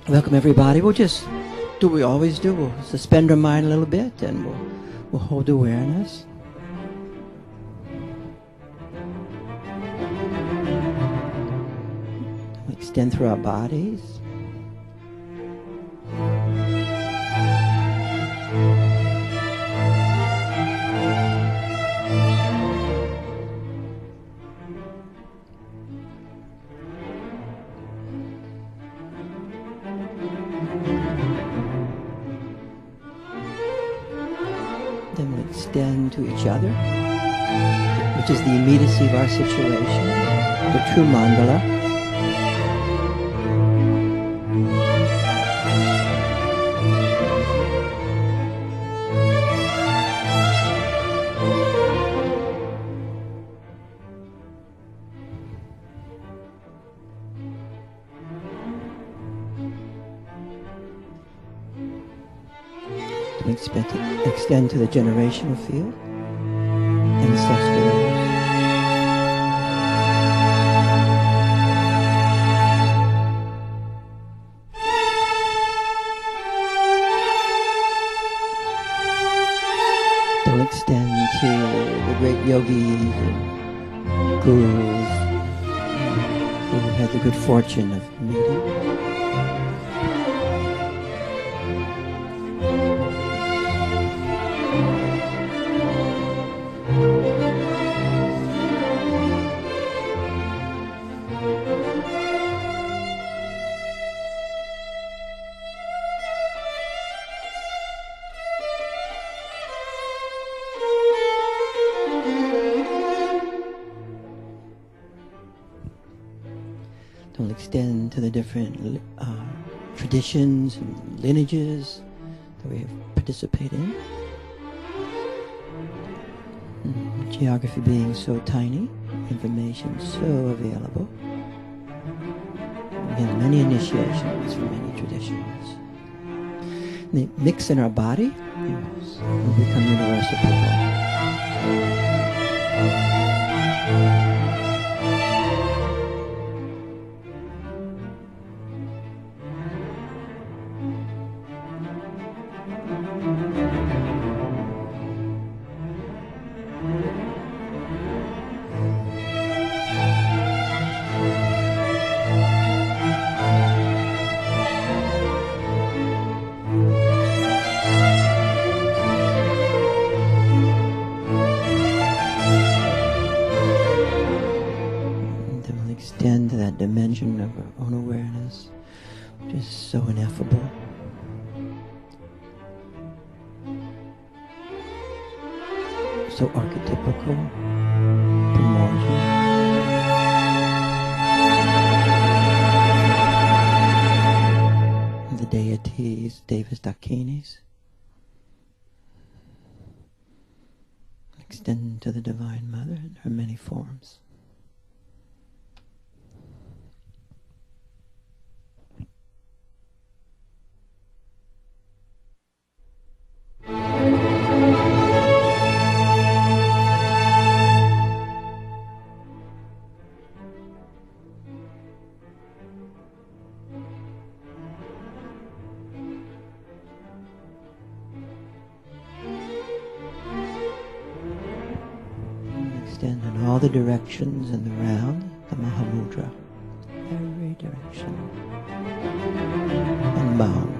Welcome, everybody. We'll just do what we always do. We'll suspend our mind a little bit, and we'll hold awareness. We'll extend through our bodies. Extend to each other, which is the immediacy of our situation, the true mandala. Extend to the generational field, ancestors. They'll extend to the great yogis and gurus who had the good fortune of meeting. Will extend to the different traditions and lineages that we have participated in. Geography being so tiny, information so available. We have many initiations from many traditions. They mix in our body, we become universal people. Extend to that dimension of our own awareness, which is so ineffable. So archetypical, primordial. The deities, Devas Dakinis. Extend to the Divine Mother in her many forms. the directions in the round, the Mahamudra. Every direction. And bound.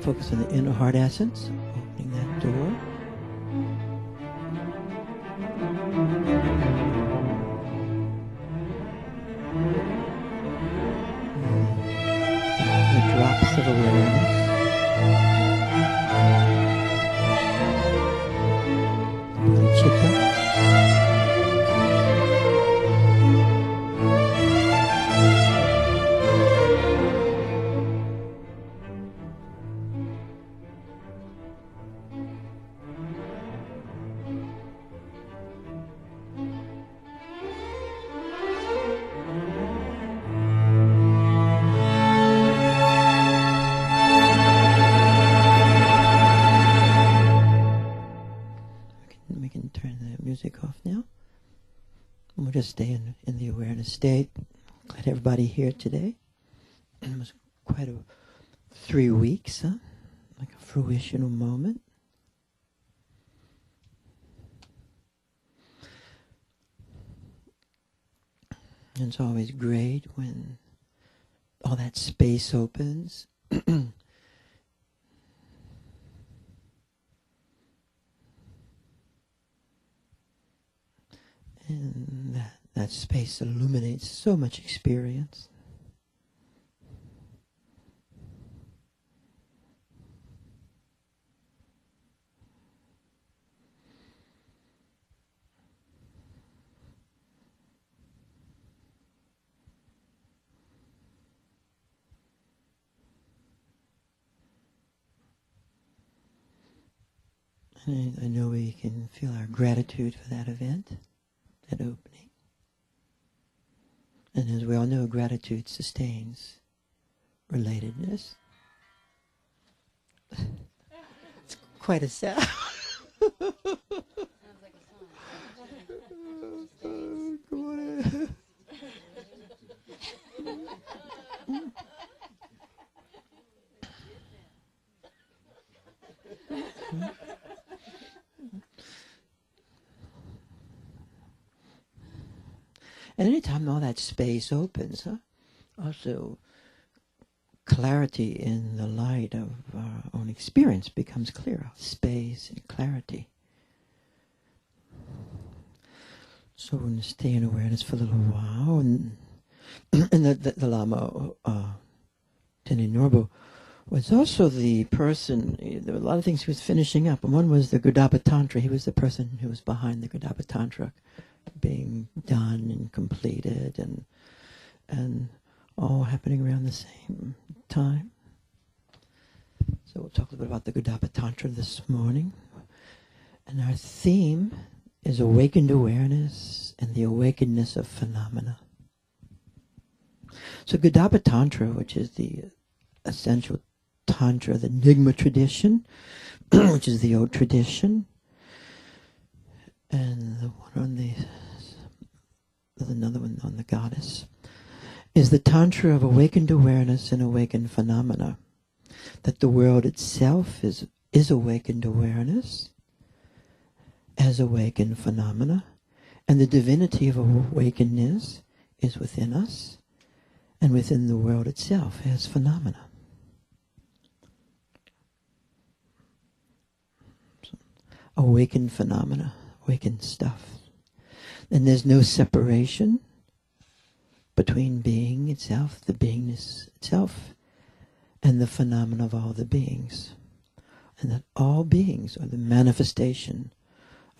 Focus on the inner heart essence, opening that door. The drops of awareness. Bodhicitta. We can turn the music off now. And we'll just stay in the awareness state. Glad everybody here today. It was quite a 3 weeks, huh? Like a fruitional moment. And it's always great when all that space opens. And that space illuminates so much experience. And I know we can feel our gratitude for that event. That opening. And as we all know, gratitude sustains relatedness. It's quite a sound. Sounds like a song. And anytime all that space opens, also clarity in the light of our own experience becomes clearer. Space and clarity. So we're going to stay in awareness for a little while, and the Lama Tene Norbu was also the person. There were a lot of things he was finishing up, and one was the Gurdapa Tantra. He was the person who was behind the Gurdapa Tantra being done and completed, and all happening around the same time. So we'll talk a little bit about the Gurdapa Tantra this morning, and our theme is awakened awareness and the awakenedness of phenomena. So Gurdapa Tantra, which is the essential Tantra, the Nyingma tradition, which is the old tradition, and the one on there's another one on the goddess, is the Tantra of awakened awareness and awakened phenomena. That the world itself is awakened awareness, as awakened phenomena, and the divinity of awakenedness is within us and within the world itself as phenomena. So, awakened phenomena, awakened stuff. And there's no separation between being itself, the beingness itself, and the phenomena of all the beings. And that all beings are the manifestation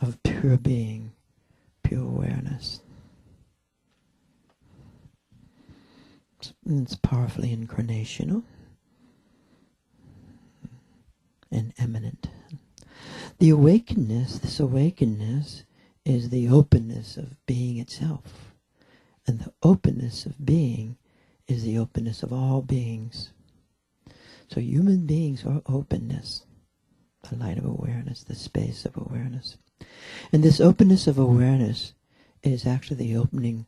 of pure being, pure awareness. It's powerfully incarnational and eminent. The awakenedness, this awakenedness, is the openness of being itself. And the openness of being is the openness of all beings. So human beings are openness, the light of awareness, the space of awareness. And this openness of awareness is actually the opening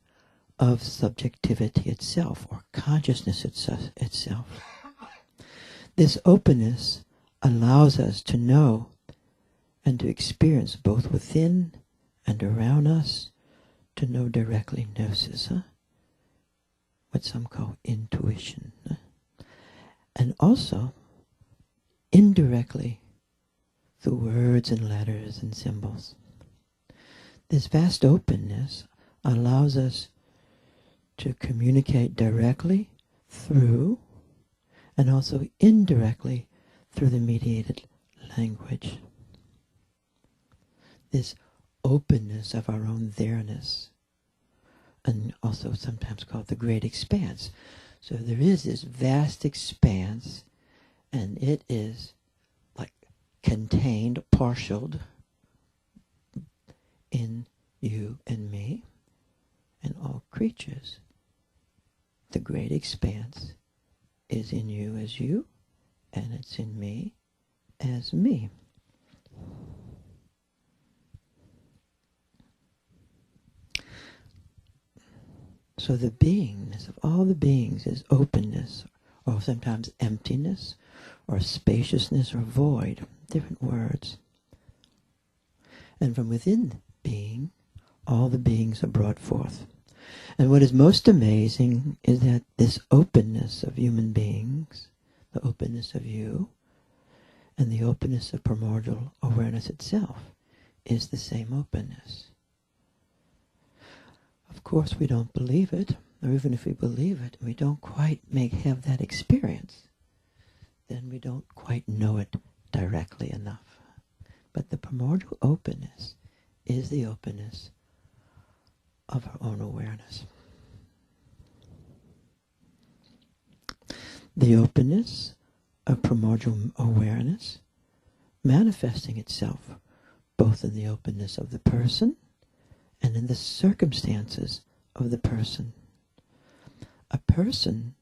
of subjectivity itself, or consciousness itself. This openness allows us to know and to experience both within and around us, to know directly gnosis, what some call intuition. And also, indirectly, through words and letters and symbols. This vast openness allows us to communicate directly through, and also indirectly through the mediated language. This openness of our own there-ness, and also sometimes called the great expanse. So there is this vast expanse, and it is like contained, parceled in you and me and all creatures. The great expanse is in you as you, and it's in me as me. So the beingness of all the beings is openness, or sometimes emptiness, or spaciousness, or void, different words. And from within being, all the beings are brought forth. And what is most amazing is that this openness of human beings, the openness of you, and the openness of primordial awareness itself is the same openness. Of course, we don't believe it, or even if we believe it, we don't quite have that experience. Then we don't quite know it directly enough. But the primordial openness is the openness of our own awareness. The openness of primordial awareness manifesting itself both in the openness of the person and in the circumstances of the person. A person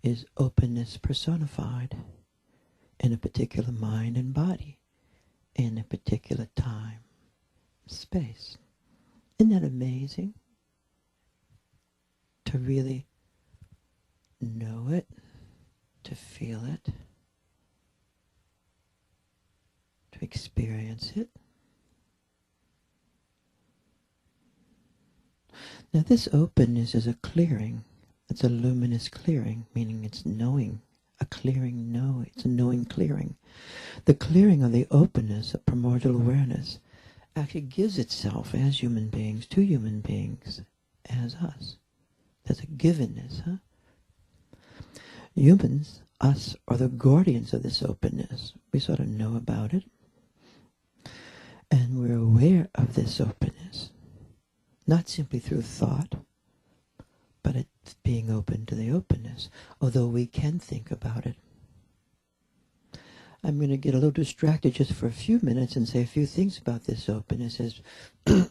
is openness personified in a particular mind and body, in a particular time, space. Isn't that amazing? To really know it, to feel it, to experience it. Now this openness is a clearing. It's a luminous clearing, meaning it's knowing. A clearing, it's a knowing clearing. The clearing of the openness of primordial awareness actually gives itself as human beings to human beings as us. There's a givenness, huh? Humans, us, are the guardians of this openness. We sort of know about it. And we're aware of this openness. Not simply through thought, but it's being open to the openness, although we can think about it. I'm going to get a little distracted just for a few minutes and say a few things about this openness as,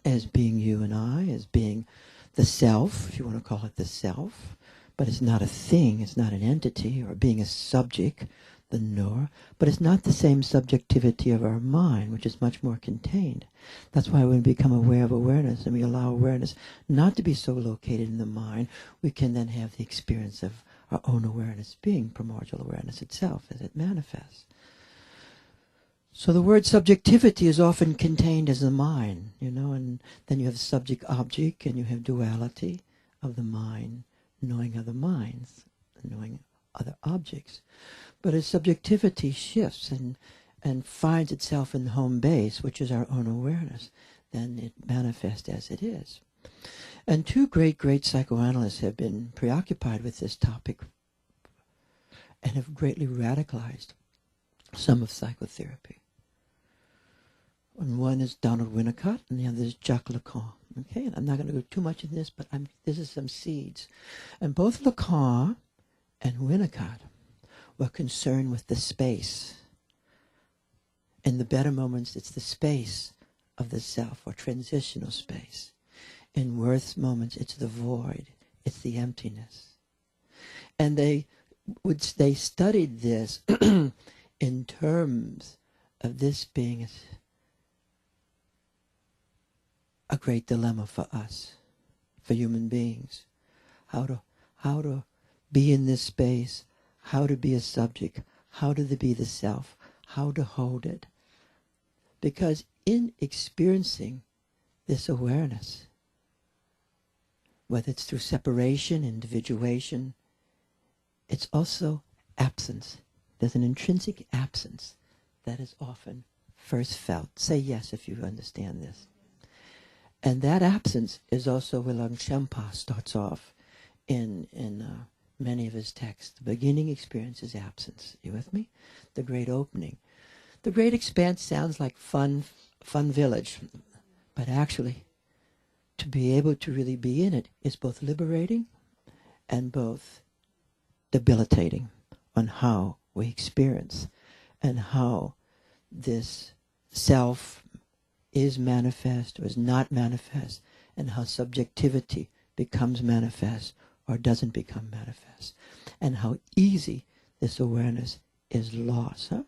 as being you and I, as being the self, if you want to call it the self. But it's not a thing, it's not an entity, or being a subject, the knower. But it's not the same subjectivity of our mind, which is much more contained. That's why when we become aware of awareness and we allow awareness not to be so located in the mind, we can then have the experience of our own awareness being primordial awareness itself as it manifests. So the word subjectivity is often contained as the mind, and then you have subject-object and you have duality of the mind, knowing other minds, knowing other objects. But as subjectivity shifts and finds itself in the home base, which is our own awareness, then it manifests as it is. And two great psychoanalysts have been preoccupied with this topic and have greatly radicalized some of psychotherapy. And one is Donald Winnicott, and the other is Jacques Lacan. Okay, and I'm not going to go too much in this, but this is some seeds. And both Lacan and Winnicott were concerned with the space. In the better moments, it's the space of the self, or transitional space. In worse moments, it's the void, it's the emptiness. And they studied this in terms of this being a great dilemma for us, for human beings. How to be in this space, how to be a subject, how to be the self, how to hold it. Because in experiencing this awareness, whether it's through separation, individuation, it's also absence. There's an intrinsic absence that is often first felt. Say yes if you understand this. And that absence is also where Longchenpa starts off in many of his texts. The beginning experience is absence. You with me? The great opening. The great expanse sounds like fun village. But actually, to be able to really be in it is both liberating and both debilitating on how we experience and how this self is manifest or is not manifest, and how subjectivity becomes manifest or doesn't become manifest, and how easy this awareness is lost. Huh?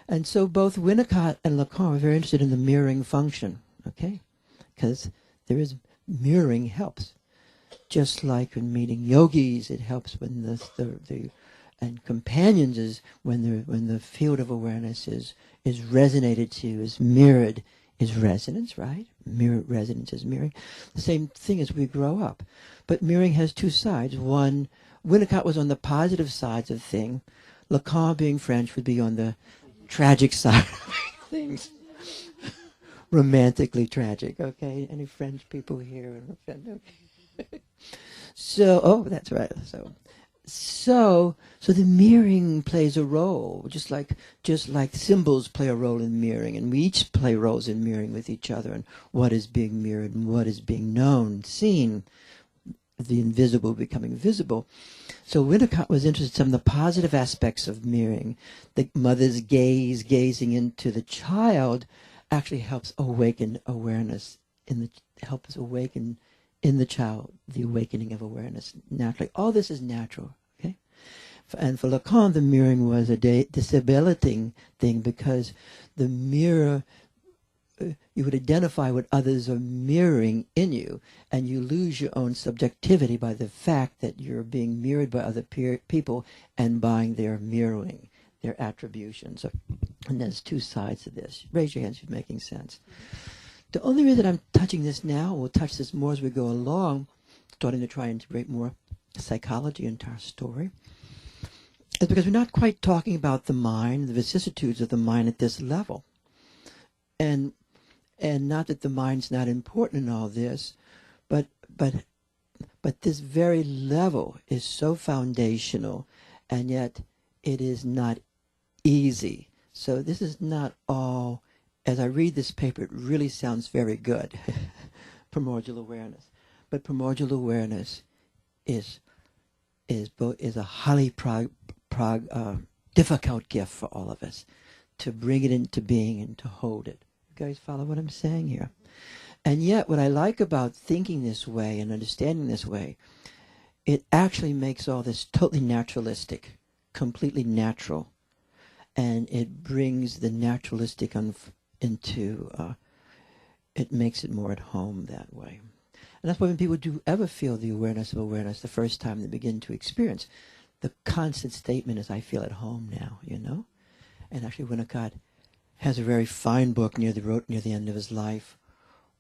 And so both Winnicott and Lacan are very interested in the mirroring function, okay? Because there is mirroring helps. Just like in meeting yogis, it helps when the and companions is when the field of awareness is resonated to, is mirrored, is resonance, right? Resonance is mirroring. The same thing as we grow up. But mirroring has two sides. One, Winnicott was on the positive sides of things. Lacan, being French, would be on the tragic side of things. Romantically tragic, okay? Any French people here? Okay. So, that's right. So the mirroring plays a role, just like symbols play a role in mirroring, and we each play roles in mirroring with each other, and what is being mirrored and what is being known, seen, the invisible becoming visible. So Winnicott was interested in some of the positive aspects of mirroring. The mother's gazing into the child actually helps awaken awareness helps awaken in the child the awakening of awareness naturally. All this is natural, okay? And for Lacan, the mirroring was a debilitating thing, because the mirror, you would identify what others are mirroring in you, and you lose your own subjectivity by the fact that you're being mirrored by other people and by their mirroring, their attributions. And there's two sides to this. Raise your hands if you're making sense. The only reason I'm touching this now, we'll touch this more as we go along, starting to try and integrate more psychology into our story, is because we're not quite talking about the mind, the vicissitudes of the mind at this level. And And not that the mind's not important in all this, but this very level is so foundational, and yet it is not easy. So this is not all. As I read this paper, it really sounds very good, primordial awareness. But primordial awareness is a highly difficult gift for all of us to bring it into being and to hold it. You guys follow what I'm saying here? And yet, what I like about thinking this way and understanding this way, it actually makes all this totally naturalistic, completely natural, and it brings the naturalistic into. It makes it more at home that way. And that's why when people do ever feel the awareness of awareness the first time they begin to experience, the constant statement is, I feel at home now, you know? And actually Winnicott has a very fine book wrote near the end of his life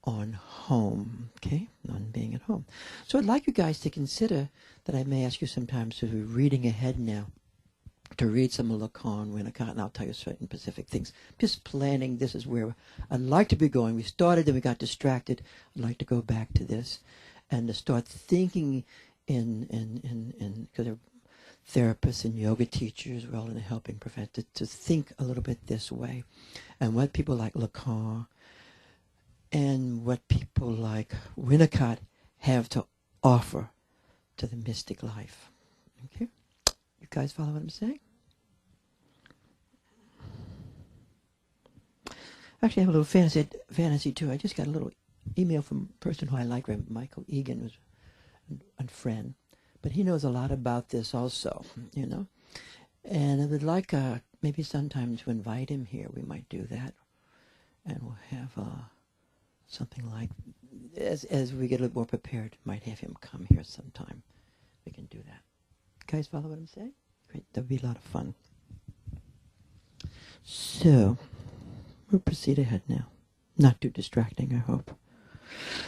on home, okay? On being at home. So I'd like you guys to consider that I may ask you sometimes to be reading ahead now, to read some of Lacan, Winnicott, and I'll tell you certain specific things. Just planning, this is where I'd like to be going. We started and we got distracted. I'd like to go back to this and to start thinking because they're therapists and yoga teachers, we're all in a helping profession, to think a little bit this way. And what people like Lacan and what people like Winnicott have to offer to the mystic life. Okay? You guys follow what I'm saying? Actually, I have a little fantasy too. I just got a little email from a person who I like, Michael Egan, who's a friend. But he knows a lot about this also, you know. And I would like maybe sometime to invite him here. We might do that. And we'll have something like, as we get a little more prepared, might have him come here sometime. We can do that. You guys follow what I'm saying? Great. That would be a lot of fun. So, we'll proceed ahead now. Not too distracting, I hope.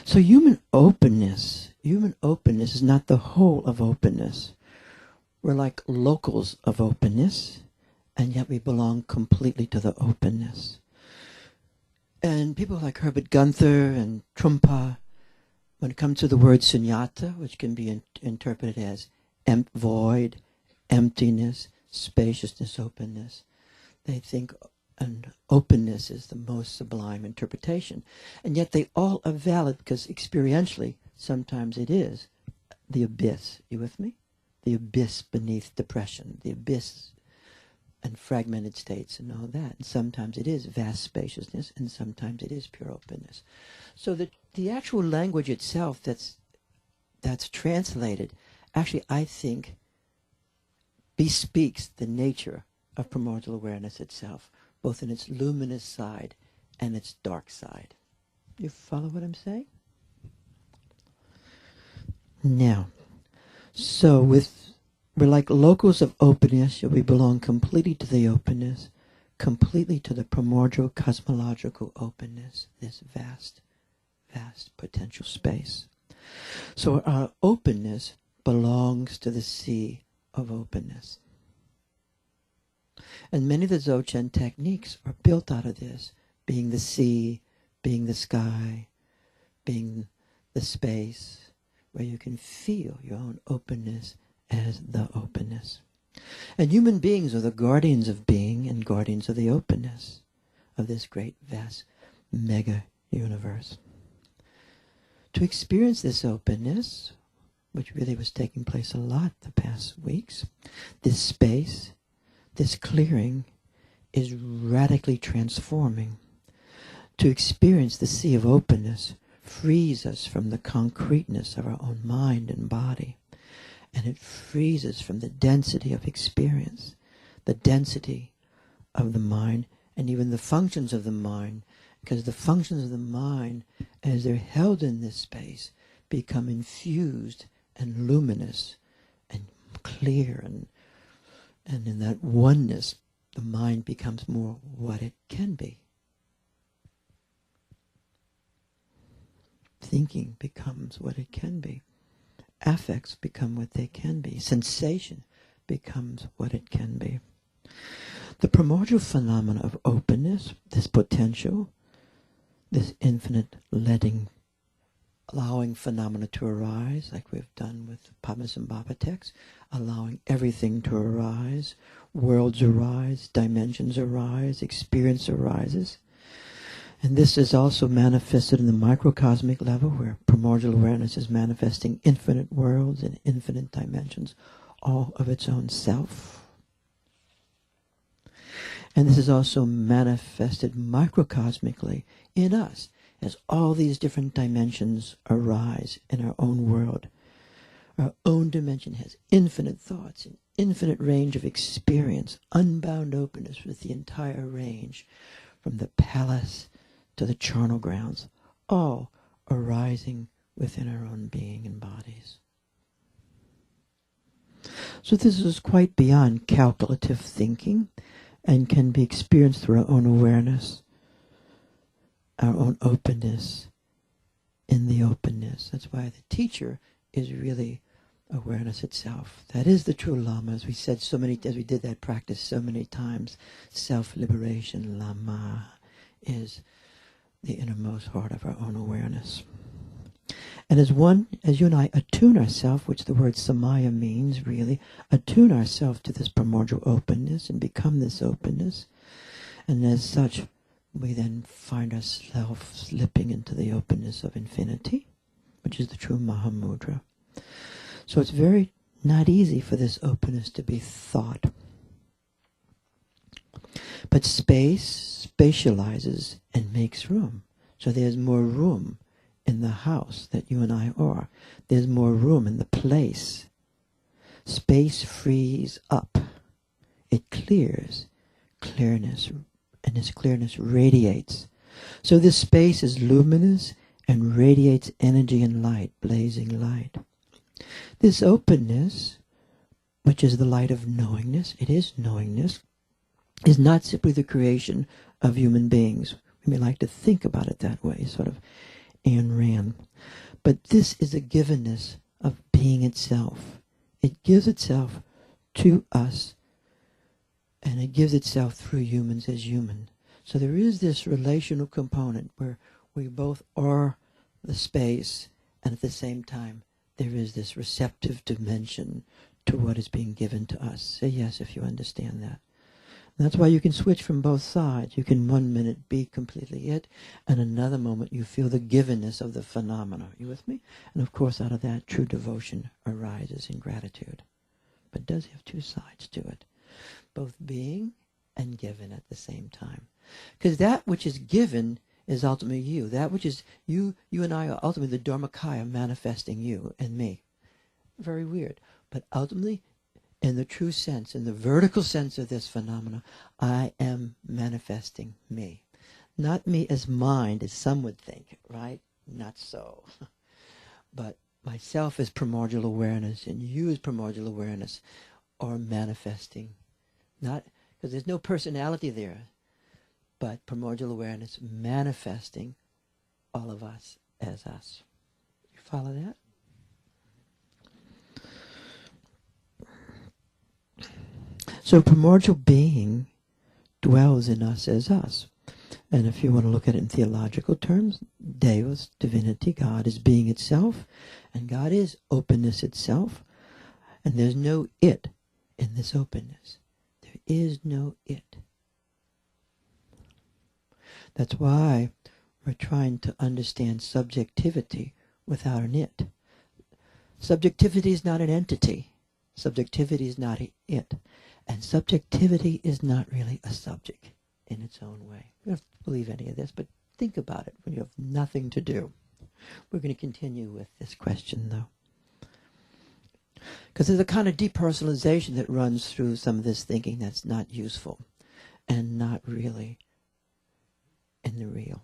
So human openness is not the whole of openness. We're like locals of openness, and yet we belong completely to the openness. And people like Herbert Gunther and Trungpa, when it comes to the word sunyata, which can be interpreted as void, emptiness, spaciousness, openness, they think and openness is the most sublime interpretation. And yet they all are valid because experientially, sometimes it is the abyss. You with me? The abyss beneath depression, the abyss and fragmented states and all that. And sometimes it is vast spaciousness, and sometimes it is pure openness. So the actual language itself that's translated, actually, I think, bespeaks the nature of primordial awareness itself, both in its luminous side and its dark side. You follow what I'm saying? Now, so we're like locals of openness, we belong completely to the openness, completely to the primordial cosmological openness, this vast, vast potential space. So our openness belongs to the sea of openness. And many of the Dzogchen techniques are built out of this, being the sea, being the sky, being the space, where you can feel your own openness as the openness. And human beings are the guardians of being and guardians of the openness of this great, vast, mega universe. To experience this openness, which really was taking place a lot the past weeks, this space, this clearing is radically transforming. To experience the sea of openness frees us from the concreteness of our own mind and body. And it frees us from the density of experience, the density of the mind, and even the functions of the mind. Because the functions of the mind, as they're held in this space, become infused and luminous and clear, and in that oneness, the mind becomes more what it can be. Thinking becomes what it can be. Affects become what they can be. Sensation becomes what it can be. The primordial phenomena of openness, this potential, this infinite letting, allowing phenomena to arise, like we've done with Padmasambhava text, allowing everything to arise, worlds arise, dimensions arise, experience arises. And this is also manifested in the microcosmic level, where primordial awareness is manifesting infinite worlds and infinite dimensions, all of its own self. And this is also manifested microcosmically in us, as all these different dimensions arise in our own world. Our own dimension has infinite thoughts, an infinite range of experience, unbound openness with the entire range, from the palace to the charnel grounds, all arising within our own being and bodies. So this is quite beyond calculative thinking and can be experienced through our own awareness, our own openness in the openness. That's why the teacher is really awareness itself. That is the true Lama, as we said so many, as we did that practice so many times. Self-liberation, Lama, is the innermost heart of our own awareness. And as you and I attune ourselves, which the word samaya means really, attune ourselves to this primordial openness and become this openness, and as such, we then find ourselves slipping into the openness of infinity, which is the true Mahamudra. So it's very not easy for this openness to be thought. But space spatializes and makes room. So there's more room in the house that you and I are. There's more room in the place. Space frees up. It clears. Clearness, and this clearness radiates. So this space is luminous and radiates energy and light, blazing light. This openness, which is the light of knowingness, it is knowingness, is not simply the creation of human beings. We may like to think about it that way, sort of Ayn Rand. But this is a givenness of being itself. It gives itself to us, and it gives itself through humans as human. So there is this relational component where we both are the space, and at the same time there is this receptive dimension to what is being given to us. Say yes if you understand that. And that's why you can switch from both sides. You can 1 minute be completely it, and another moment you feel the givenness of the phenomena. Are you with me? And of course out of that true devotion arises in gratitude. But it does have two sides to it. Both being and given at the same time. Because that which is given is ultimately you. That which is you and I are ultimately the Dharmakaya manifesting you and me. Very weird. But ultimately, in the true sense, in the vertical sense of this phenomena, I am manifesting me. Not me as mind, as some would think, right? Not so. But myself as primordial awareness and you as primordial awareness are manifesting. Not because there's no personality there, but primordial awareness manifesting all of us as us. You follow that? So primordial being dwells in us as us. And if you want to look at it in theological terms, Deus, divinity, God is being itself, and God is openness itself, and there's no it in this openness. There is no it. That's why we're trying to understand subjectivity without an it. Subjectivity is not an entity. Subjectivity is not it. And subjectivity is not really a subject in its own way. You don't have to believe any of this, but think about it when you have nothing to do. We're going to continue with this question, though. Because there's a kind of depersonalization that runs through some of this thinking that's not useful and not really in the real.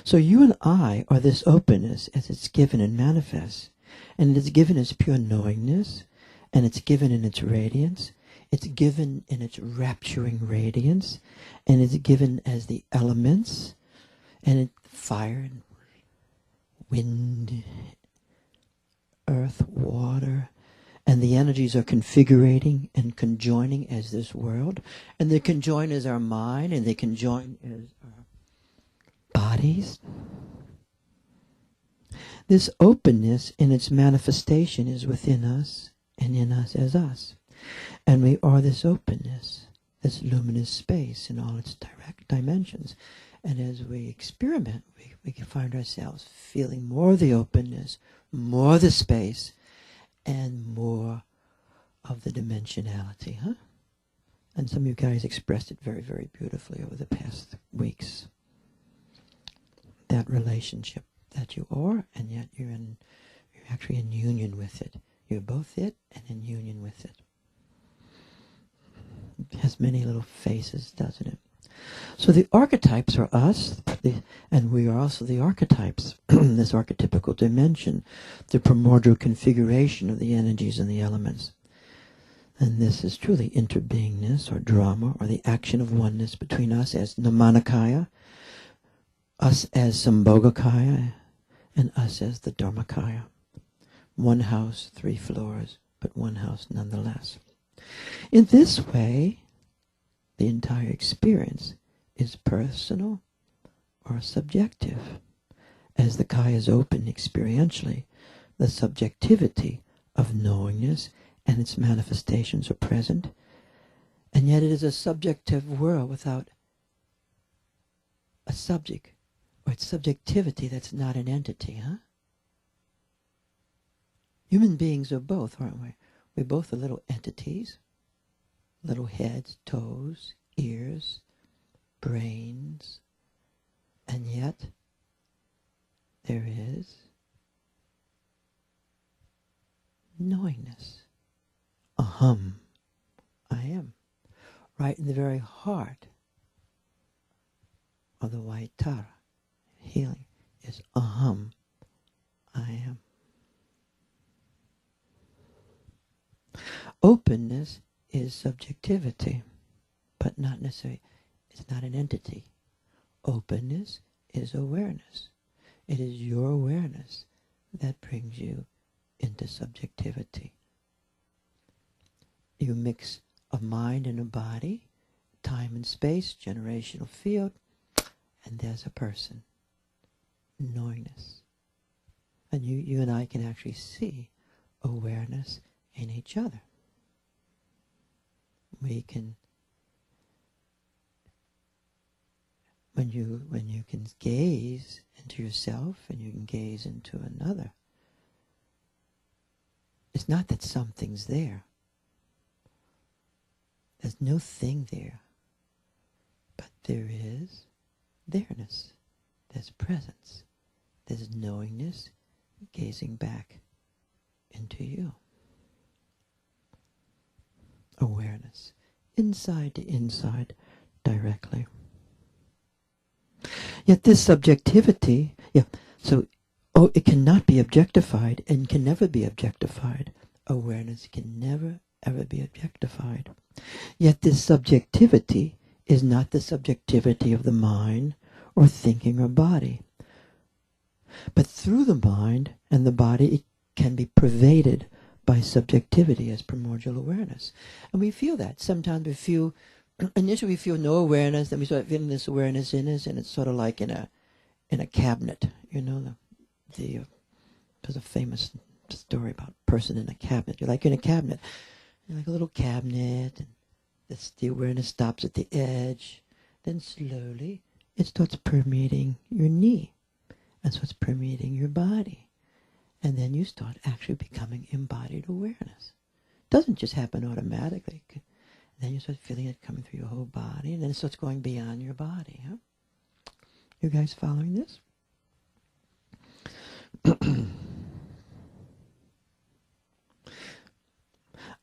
So you and I are this openness as it's given and manifests. And it's given as pure knowingness, and it's given in its radiance. It's given in its rapturing radiance, and it's given as the elements, and fire and wind, earth, water, and the energies are configurating and conjoining as this world, and they conjoin as our mind, and they conjoin as our bodies. This openness in its manifestation is within us and in us as us. And we are this openness, this luminous space in all its direct dimensions. And as we experiment, we can find ourselves feeling more of the openness, more of the space, and more of the dimensionality, huh? And some of you guys expressed it very, very beautifully over the past weeks. That relationship that you are, and yet you're actually in union with it. You're both it and in union with it. It has many little faces, doesn't it? So the archetypes are us, and we are also the archetypes, this archetypical dimension, the primordial configuration of the energies and the elements. And this is truly interbeingness or drama or the action of oneness between us as Nirmanakaya, us as Sambhogakaya, and us as the Dharmakaya. One house, 3 floors, but one house nonetheless. In this way, the entire experience is personal or subjective. As the Kaya is open experientially, the subjectivity of knowingness and its manifestations are present, and yet it is a subjective world without a subject, or its subjectivity that's not an entity, huh? Human beings are both, aren't we? We're both are little entities, little heads, toes, ears, brains, and yet there is knowingness. Aham, I am. Right in the very heart of the white Tara. Healing is aham, I am. Openness is subjectivity, but not necessarily, it's not an entity. Openness is awareness. It is your awareness that brings you into subjectivity. You mix a mind and a body, time and space, generational field, and there's a person, knowingness. And you and I can actually see awareness in each other. We can, when you can gaze into yourself and you can gaze into another, it's not that something's there. There's no thing there, but there is there-ness. There's presence. There's knowingness gazing back into you. Awareness, inside to inside, directly. Yet this subjectivity, it cannot be objectified and can never be objectified. Awareness can never, ever be objectified. Yet this subjectivity is not the subjectivity of the mind or thinking or body. But through the mind and the body, it can be pervaded by subjectivity as primordial awareness. And we feel that. Sometimes initially we feel no awareness, then we start feeling this awareness in us, and it's sort of like in a cabinet. You know, there's a famous story about a person in a cabinet. You're like in a cabinet. You're like a little cabinet, and the awareness stops at the edge. Then slowly it starts permeating your knee, and starts permeating your body. And then you start actually becoming embodied awareness. It doesn't just happen automatically. And then you start feeling it coming through your whole body, and then it starts going beyond your body. Huh? You guys following this?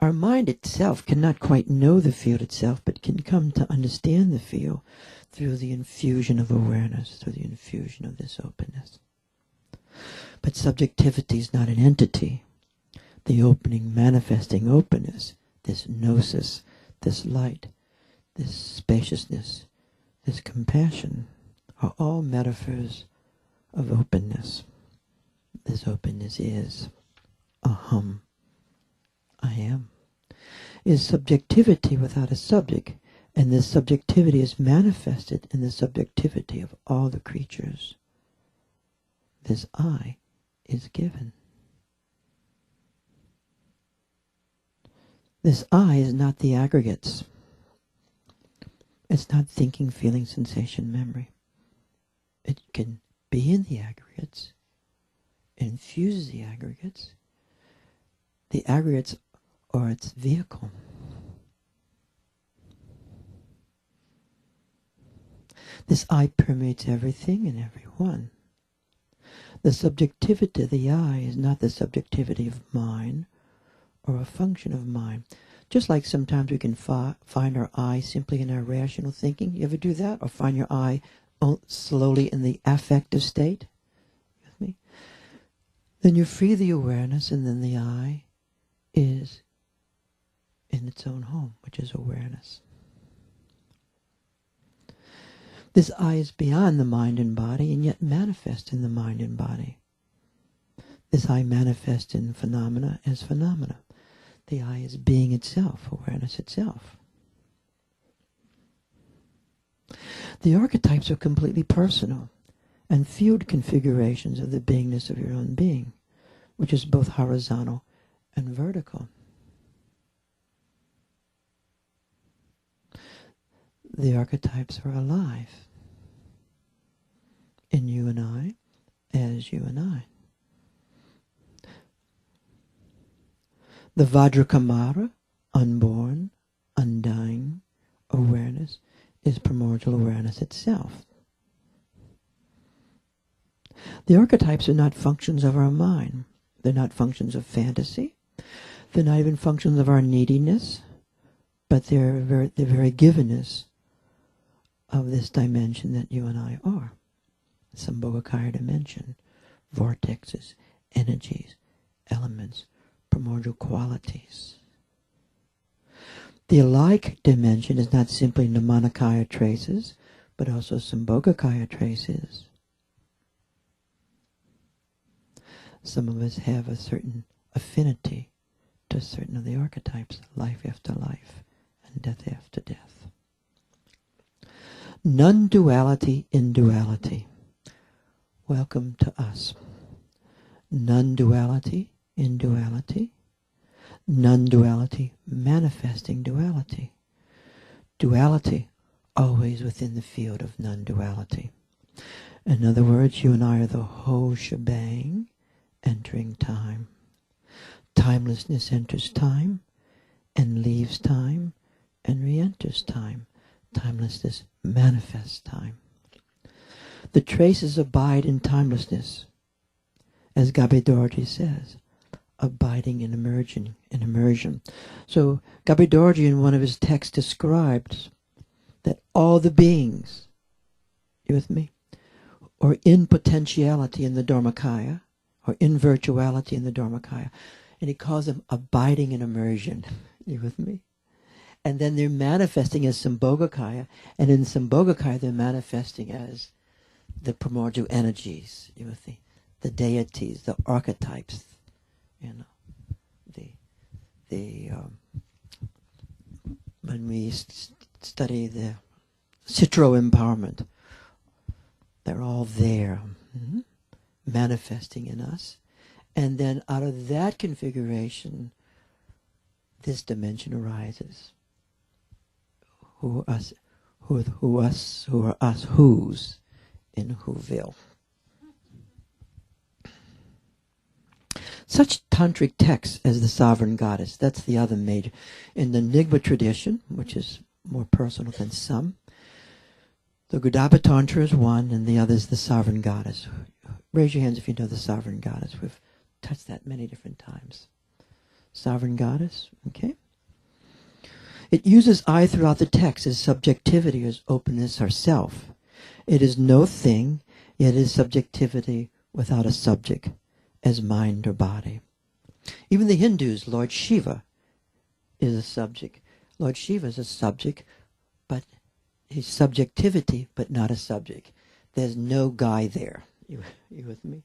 Our mind itself cannot quite know the field itself, but can come to understand the field through the infusion of awareness, through the infusion of this openness. But subjectivity is not an entity. The opening, manifesting openness, this gnosis, this light, this spaciousness, this compassion, are all metaphors of openness. This openness is aham, I am. Is subjectivity without a subject, And this subjectivity is manifested in the subjectivity of all the creatures. This I is given. This I is not the aggregates. It's not thinking, feeling, sensation, memory. It can be in the aggregates. It infuses the aggregates. The aggregates are its vehicle. This I permeates everything and everyone. The subjectivity of the I is not the subjectivity of mind or a function of mind. Just like sometimes we can find our I simply in our rational thinking. You ever do that? Or find your I slowly in the affective state? You with me? Then you free the awareness, and then the I is in its own home, which is awareness. This I is beyond the mind and body, and yet manifests in the mind and body. This I manifests in phenomena as phenomena. The I is being itself, awareness itself. The archetypes are completely personal and field configurations of the beingness of your own being, which is both horizontal and vertical. The archetypes are alive in you and I, as you and I. The Vajrakamara, unborn, undying awareness, is primordial awareness itself. The archetypes are not functions of our mind. They're not functions of fantasy. They're not even functions of our neediness, but they're the very givenness of this dimension that you and I are. Sambhogakaya dimension, vortexes, energies, elements, primordial qualities. The alike dimension is not simply Nirmanakaya traces, but also Sambhogakaya traces. Some of us have a certain affinity to certain of the archetypes, life after life, and death after death. Non-duality in duality. Welcome to us. Non-duality in duality. Non-duality manifesting duality. Duality always within the field of non-duality. In other words, you and I are the whole shebang entering time. Timelessness enters time and leaves time and re-enters time. Timelessness manifests time. The traces abide in timelessness, as Gabe Dorji says, abiding in immersion. So Gabe Dorji in one of his texts describes that all the beings, you with me, or in potentiality in the Dharmakaya, or in virtuality in the Dharmakaya, and he calls them abiding in immersion. You with me? And then they're manifesting as Sambhogakaya, and in Sambhogakaya they're manifesting as the primordial energies, you with me? The deities, the archetypes, you know, when we study the Citro empowerment, they're all there, manifesting in us. And then out of that configuration, this dimension arises. Who are us, who are us, whose in Whoville. Such tantric texts as the Sovereign Goddess, that's the other major. In the Nyingma tradition, which is more personal than some, the Gurdwara Tantra is one, and the other is the Sovereign Goddess. Raise your hands if you know the Sovereign Goddess. We've touched that many different times. Sovereign Goddess, okay? It uses I throughout the text as subjectivity, as openness or self. It is no thing, yet is subjectivity without a subject, as mind or body. Even the Hindus, Lord Shiva is a subject. Lord Shiva is a subject, but his subjectivity, but not a subject. There's no guy there. You with me?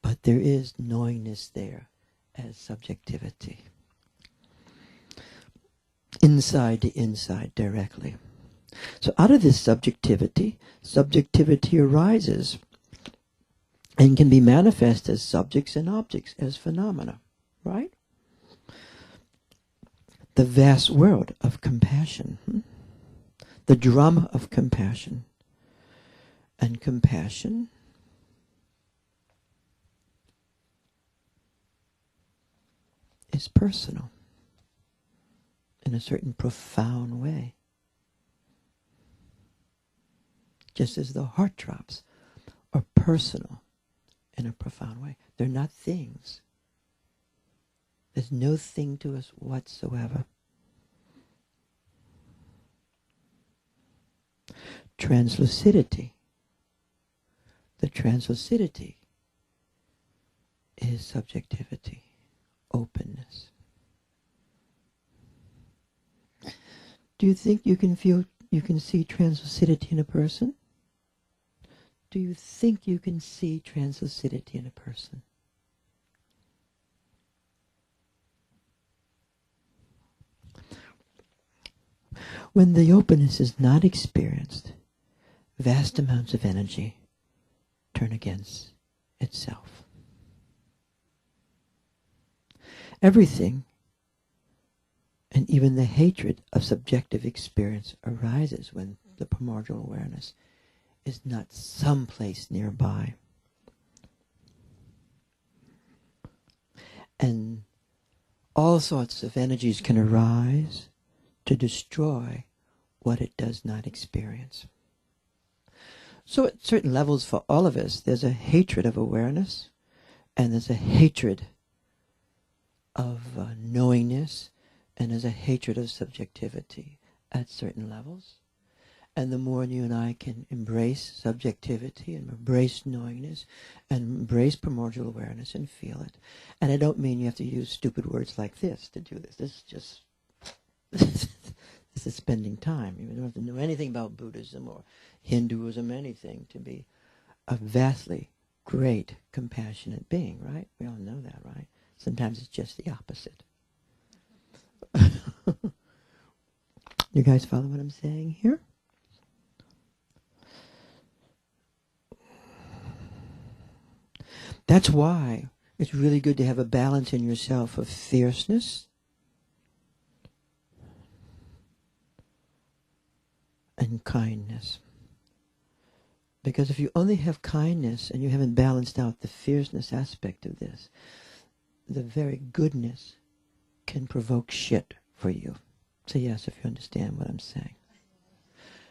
But there is knowingness there as subjectivity. inside to inside directly. So out of this subjectivity arises and can be manifest as subjects and objects, as phenomena, right? The vast world of compassion, the drum of compassion. And compassion is personal in a certain profound way. Just as the heart drops are personal in a profound way. They're not things. There's no thing to us whatsoever. Translucidity. The translucidity is subjectivity, openness. Do you think you can see translucidity in a person? Do you think you can see translucidity in a person? When the openness is not experienced, vast amounts of energy turn against itself. Everything, and even the hatred of subjective experience, arises when the primordial awareness is not someplace nearby. And all sorts of energies can arise to destroy what it does not experience. So at certain levels for all of us, there's a hatred of awareness, and there's a hatred of knowingness, and there's a hatred of subjectivity at certain levels. And the more you and I can embrace subjectivity and embrace knowingness and embrace primordial awareness and feel it. And I don't mean you have to use stupid words like this to do this. This is just this is spending time. You don't have to know anything about Buddhism or Hinduism, anything, to be a vastly great, compassionate being, right? We all know that, right? Sometimes it's just the opposite. You guys follow what I'm saying here? That's why it's really good to have a balance in yourself of fierceness and kindness. Because if you only have kindness and you haven't balanced out the fierceness aspect of this, the very goodness can provoke shit for you. Say yes if you understand what I'm saying.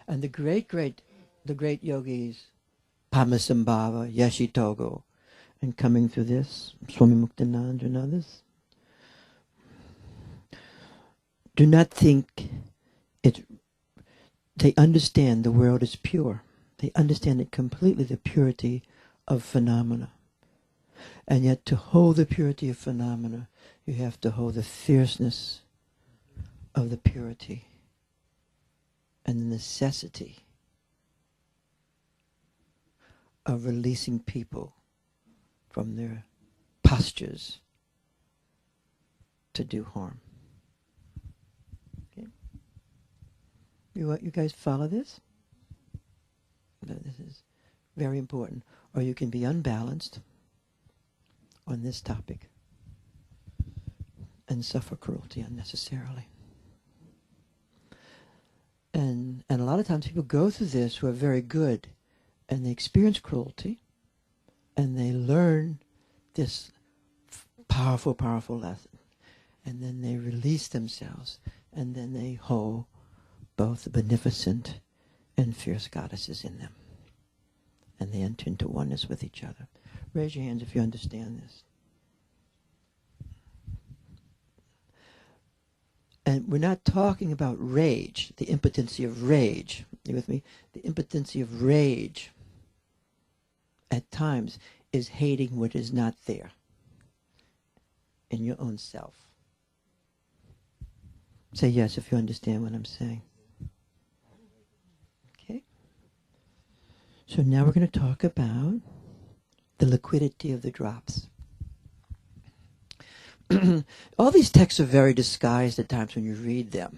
And the great yogis, Padmasambhava, Yeshitogo, and coming through this, Swami Muktananda and others, do not think they understand the world is pure. They understand it completely, the purity of phenomena. And yet to hold the purity of phenomena, you have to hold the fierceness of the purity and the necessity of releasing people from their postures to do harm. Okay? You guys follow this? This is very important. Or you can be unbalanced on this topic and suffer cruelty unnecessarily. And a lot of times people go through this who are very good, and they experience cruelty, and they learn this powerful, powerful lesson. And then they release themselves, and then they hold both the beneficent and fierce goddesses in them. And they enter into oneness with each other. Raise your hands if you understand this. And we're not talking about rage, the impotency of rage. You with me? The impotency of rage at times is hating what is not there in your own self. Say yes if you understand what I'm saying. Okay? So now we're going to talk about the liquidity of the drops. All these texts are very disguised at times when you read them.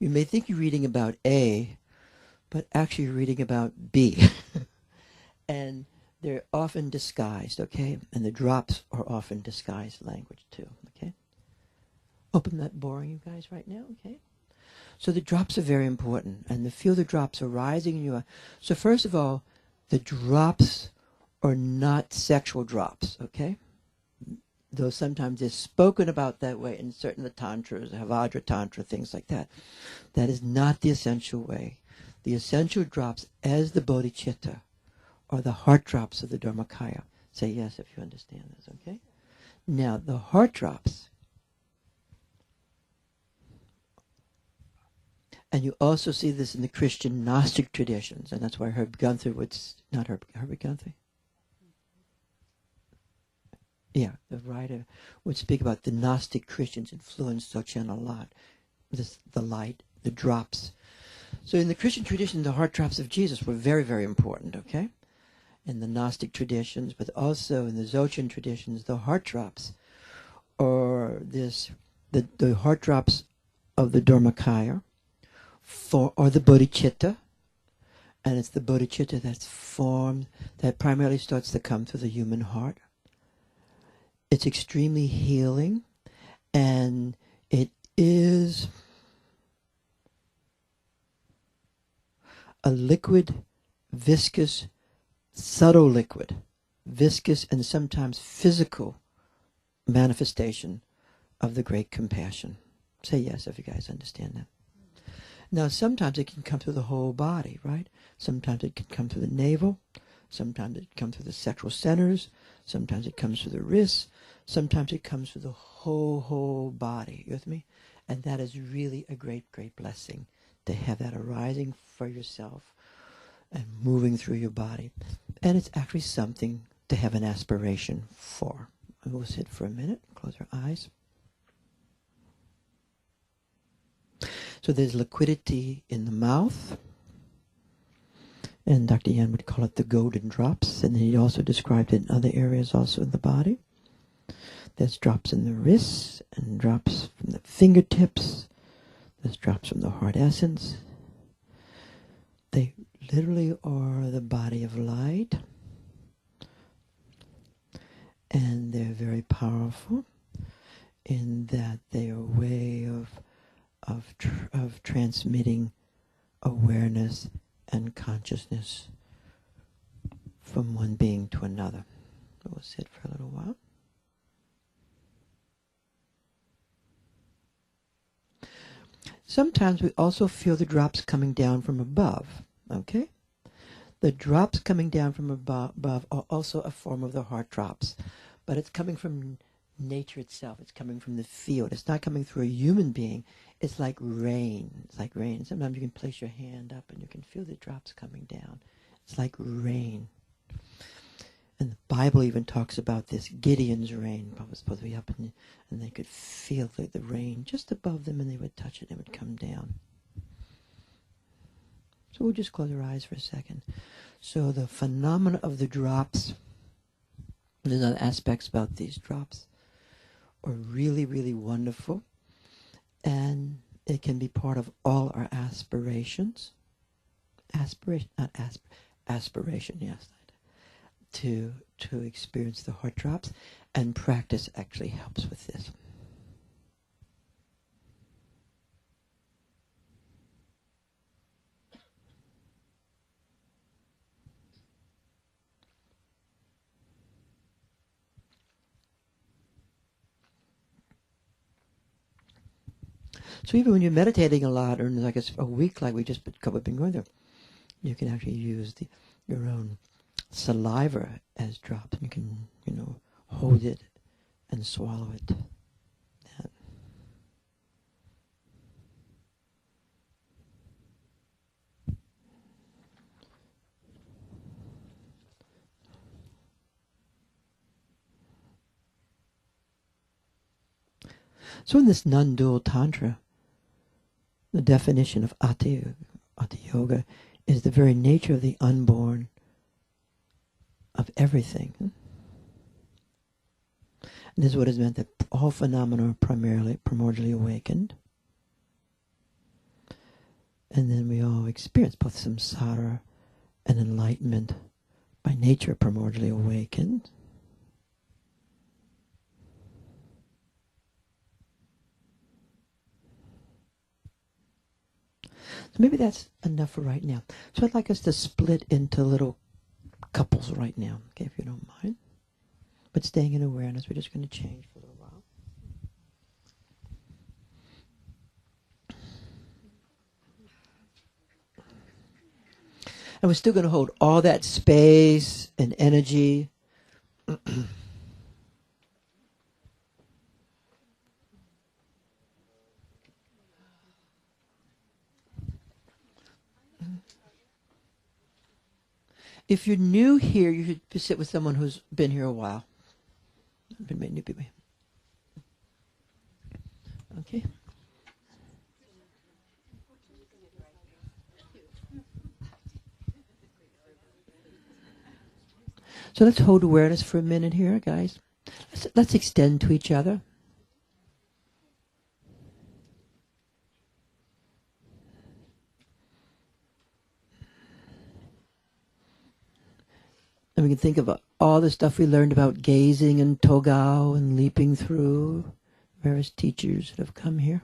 You may think you're reading about A, but actually you're reading about B. And they're often disguised, okay? And the drops are often disguised language too, okay? Open that boring you guys right now, okay? So the drops are very important, and to feel the drops arising in you. So first of all, the drops are not sexual drops, okay? Though sometimes it's spoken about that way in certain of the tantras, Havadra Tantra, things like that. That is not the essential way. The essential drops as the bodhicitta are the heart drops of the Dharmakaya. Say yes if you understand this, okay? Now, the heart drops, and you also see this in the Christian Gnostic traditions, and that's why Herbert Gunther would, not Herbert Gunther? Yeah, the writer would speak about the Gnostic Christians influenced Dzogchen a lot. The light, the drops. So in the Christian tradition, the heart drops of Jesus were very, very important, okay? In the Gnostic traditions, but also in the Dzogchen traditions, the heart drops are the heart drops of the Dharmakaya, or the bodhicitta, and it's the bodhicitta that's formed, that primarily starts to come through the human heart. It's extremely healing, and it is a liquid, viscous, subtle liquid, viscous and sometimes physical manifestation of the great compassion. Say yes if you guys understand that. Now, sometimes it can come through the whole body, right? Sometimes it can come through the navel. Sometimes it can come through the sacral centers. Sometimes it comes through the wrists. Sometimes it comes through the whole body. You with me? And that is really a great, great blessing to have that arising for yourself and moving through your body. And it's actually something to have an aspiration for. We'll sit for a minute, close our eyes. So there's liquidity in the mouth, and Dr. Yan would call it the golden drops, and he also described it in other areas also in the body. There's drops in the wrists, and drops from the fingertips. There's drops from the heart essence. They literally are the body of light, and they're very powerful in that they are a way of transmitting awareness and consciousness from one being to another. We'll sit for a little while. Sometimes we also feel the drops coming down from above, okay? The drops coming down from above are also a form of the heart drops, but it's coming from nature itself. It's coming from the field. It's not coming through a human being. It's like rain. It's like rain. Sometimes you can place your hand up and you can feel the drops coming down. It's like rain. And the Bible even talks about this Gideon's rain. It was supposed to be up and they could feel the rain just above them, and they would touch it and it would come down. So we'll just close our eyes for a second. So the phenomena of the drops, there's other aspects about these drops, are really, really wonderful. And it can be part of all our aspirations. Aspiration, yes. To experience the heart drops. And practice actually helps with this. So even when you're meditating a lot, or like a week like we just been going through, you can actually use your own saliva as drops. You can, hold it and swallow it. That. So in this non-dual tantra, the definition of Ati Yoga is the very nature of the unborn, of everything. And this is what is meant that all phenomena are primordially awakened. And then we all experience both samsara and enlightenment, by nature primordially awakened. So maybe that's enough for right now. So I'd like us to split into little couples right now, okay, if you don't mind. But staying in awareness, we're just going to change for a little while. And we're still going to hold all that space and energy. If you're new here, you should sit with someone who's been here a while. Been made new people. Okay. So let's hold awareness for a minute here, guys. Let's extend to each other. And we can think of all the stuff we learned about gazing and Togao and leaping through, various teachers that have come here.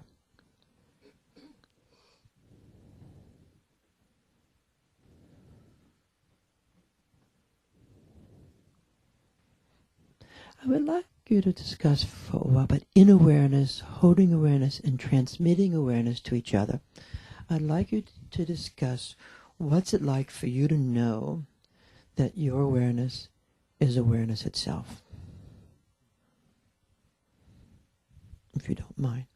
I would like you to discuss for a while about in awareness, holding awareness, and transmitting awareness to each other. I'd like you to discuss what's it like for you to know that your awareness is awareness itself. If you don't mind.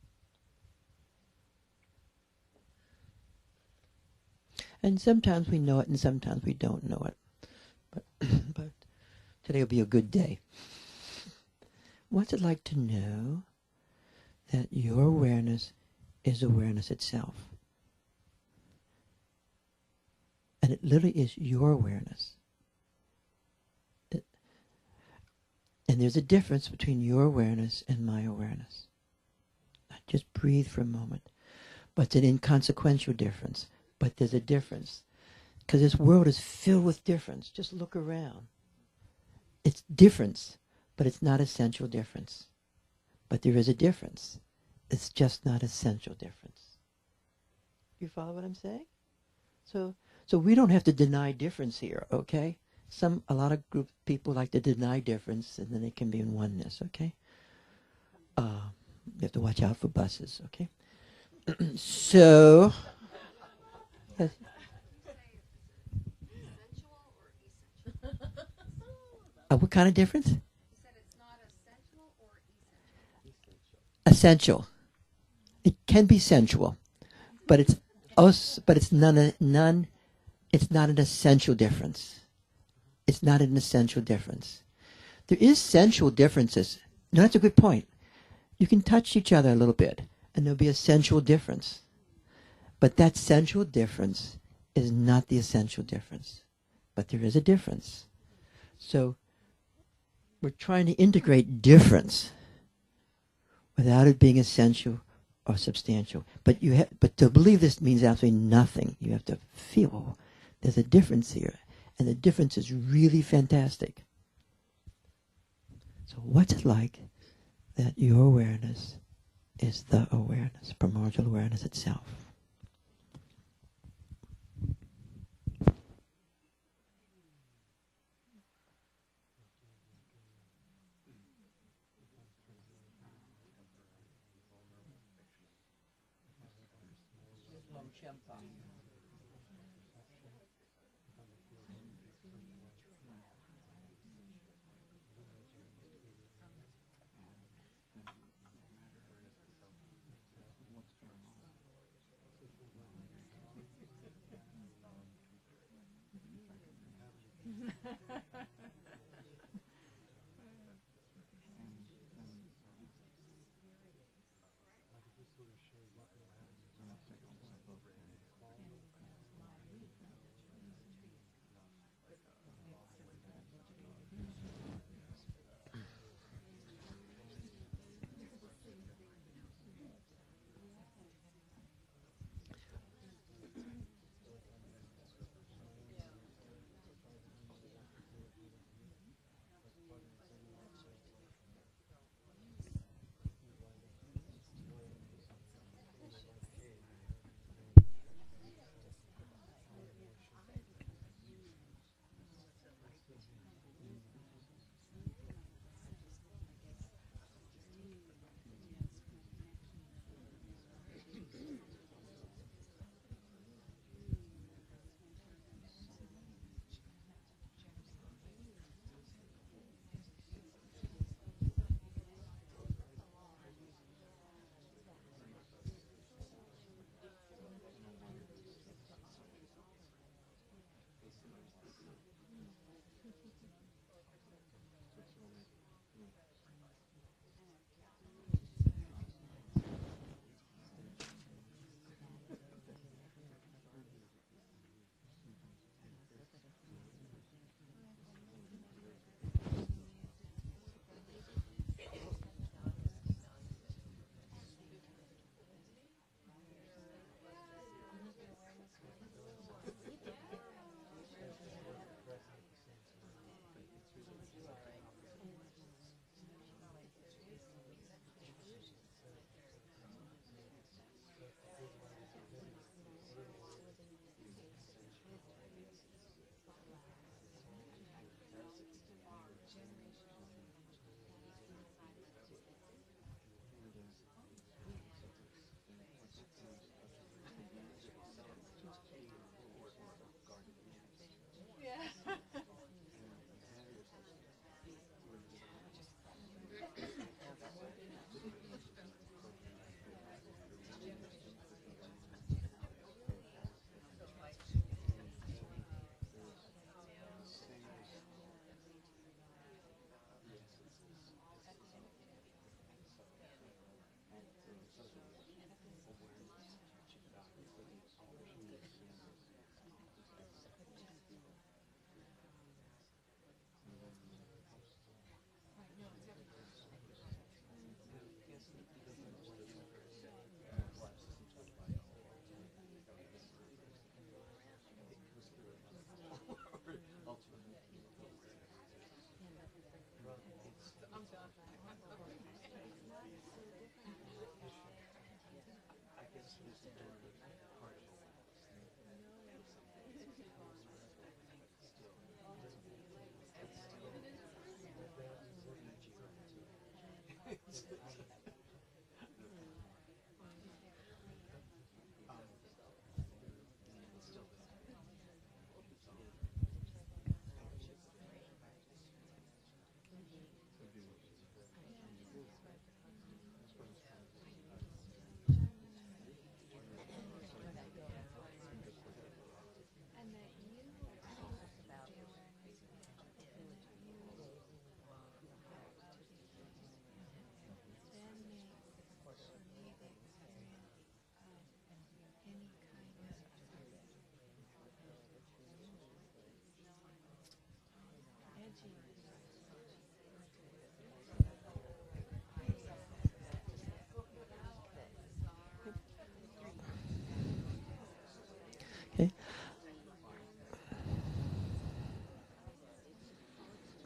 And sometimes we know it and sometimes we don't know it. But today will be a good day. What's it like to know that your awareness is awareness itself? And it literally is your awareness. And there's a difference between your awareness and my awareness. Just breathe for a moment. But it's an inconsequential difference. But there's a difference. Because this world is filled with difference. Just look around. It's difference, but it's not essential difference. But there is a difference. It's just not essential difference. You follow what I'm saying? So we don't have to deny difference here, okay? A lot of group people like to deny difference, and then they can be in oneness, okay? You have to watch out for buses, okay? So, what kind of difference? You said it's not essential or essential? Essential. It can be sensual, but it's also, but it's none. It's not an essential difference. It's not an essential difference. There is sensual differences. No, that's a good point. You can touch each other a little bit, and there'll be a sensual difference. But that sensual difference is not the essential difference. But there is a difference. So we're trying to integrate difference without it being essential or substantial. But but to believe this means absolutely nothing. You have to feel there's a difference here. And the difference is really fantastic. So what's it like that your awareness is the awareness, primordial awareness itself? And that you then makes for me the experience of any kind of edginess. Okay.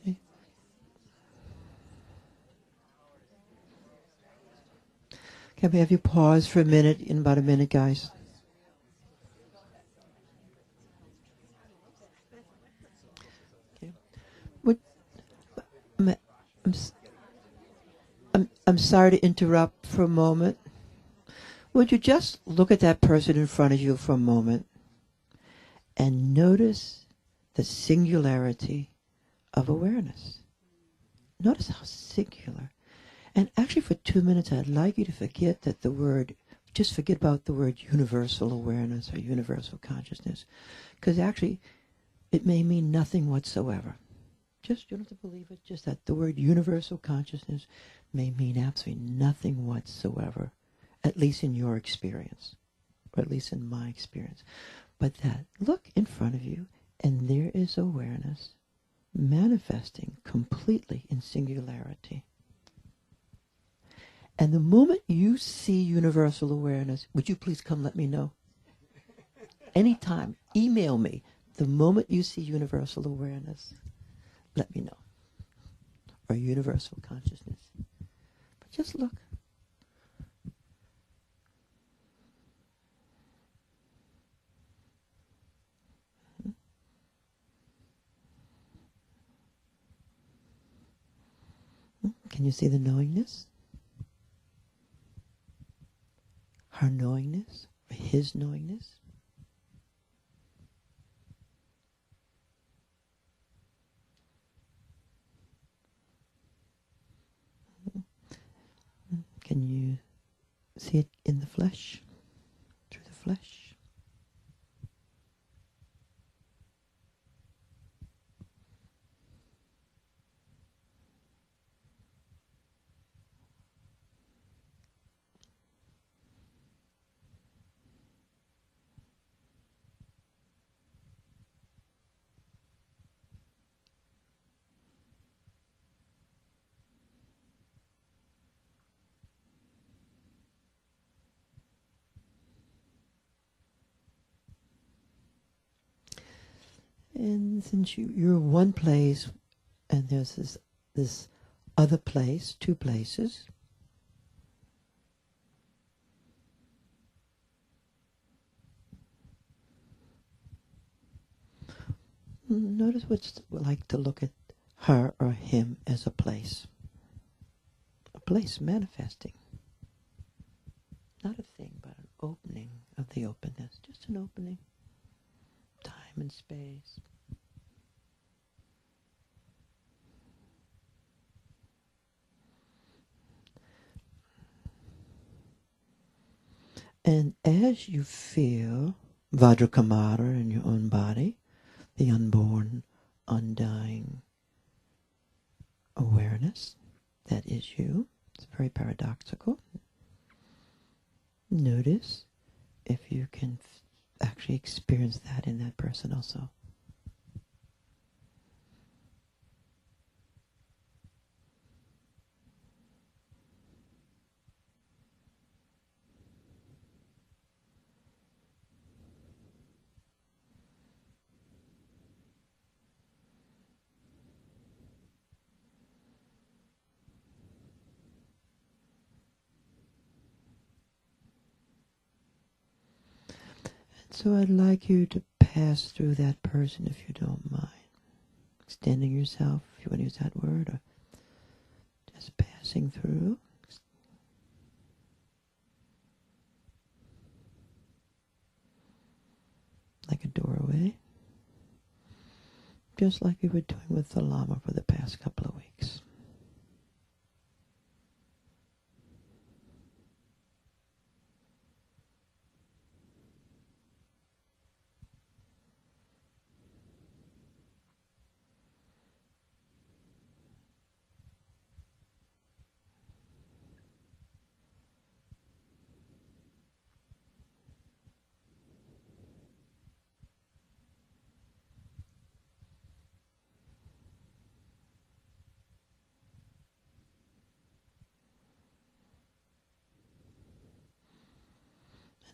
Okay. Can we have you pause for a minute, in about a minute, guys? Okay. What, I'm, I'm, s- I'm sorry to interrupt for a moment. Would you just look at that person in front of you for a moment and notice the singularity of awareness? Notice how singular. And actually, for 2 minutes, I'd like you to forget that just forget about the word universal awareness or universal consciousness. Because actually, it may mean nothing whatsoever. You don't have to believe it, just that the word universal consciousness may mean absolutely nothing whatsoever, at least in your experience, or at least in my experience. But that, look in front of you, and there is awareness manifesting completely in singularity. And the moment you see universal awareness, would you please come let me know? Anytime, email me. The moment you see universal awareness, let me know. Or universal consciousness. But just look. Can you see the knowingness? Her knowingness? Or his knowingness? Can you see it in the flesh? Through the flesh? And since you're one place, and there's this other place, two places, notice what it's like to look at her or him as a place manifesting. Not a thing, but an opening of the openness. Just an opening. Time and space. And as you feel Vajrakamara in your own body, the unborn, undying awareness that is you, it's very paradoxical. Notice if you can actually experience that in that person also. So I'd like you to pass through that person if you don't mind. Extending yourself, if you want to use that word, or just passing through. Like a doorway. Just like we were doing with the Lama for the past couple of weeks.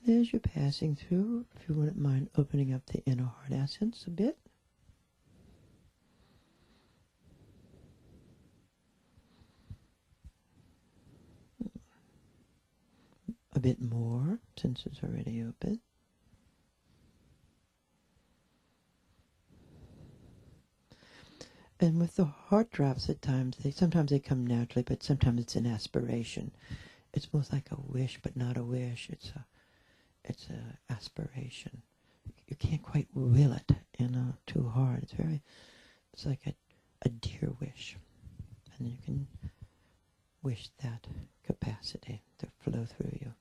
And as you're passing through, if you wouldn't mind opening up the inner heart essence a bit. A bit more, since it's already open. And with the heart drops at times, sometimes they come naturally, but sometimes it's an aspiration. It's most like a wish, but not a wish. It's a aspiration. You can't quite will it, too hard. It's like a dear wish. And you can wish that capacity to flow through you.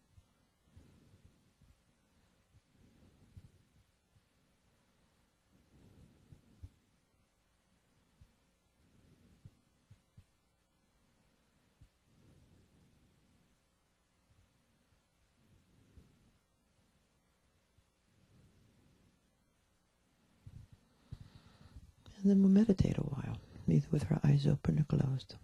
And then we'll meditate a while, either with our eyes open or closed.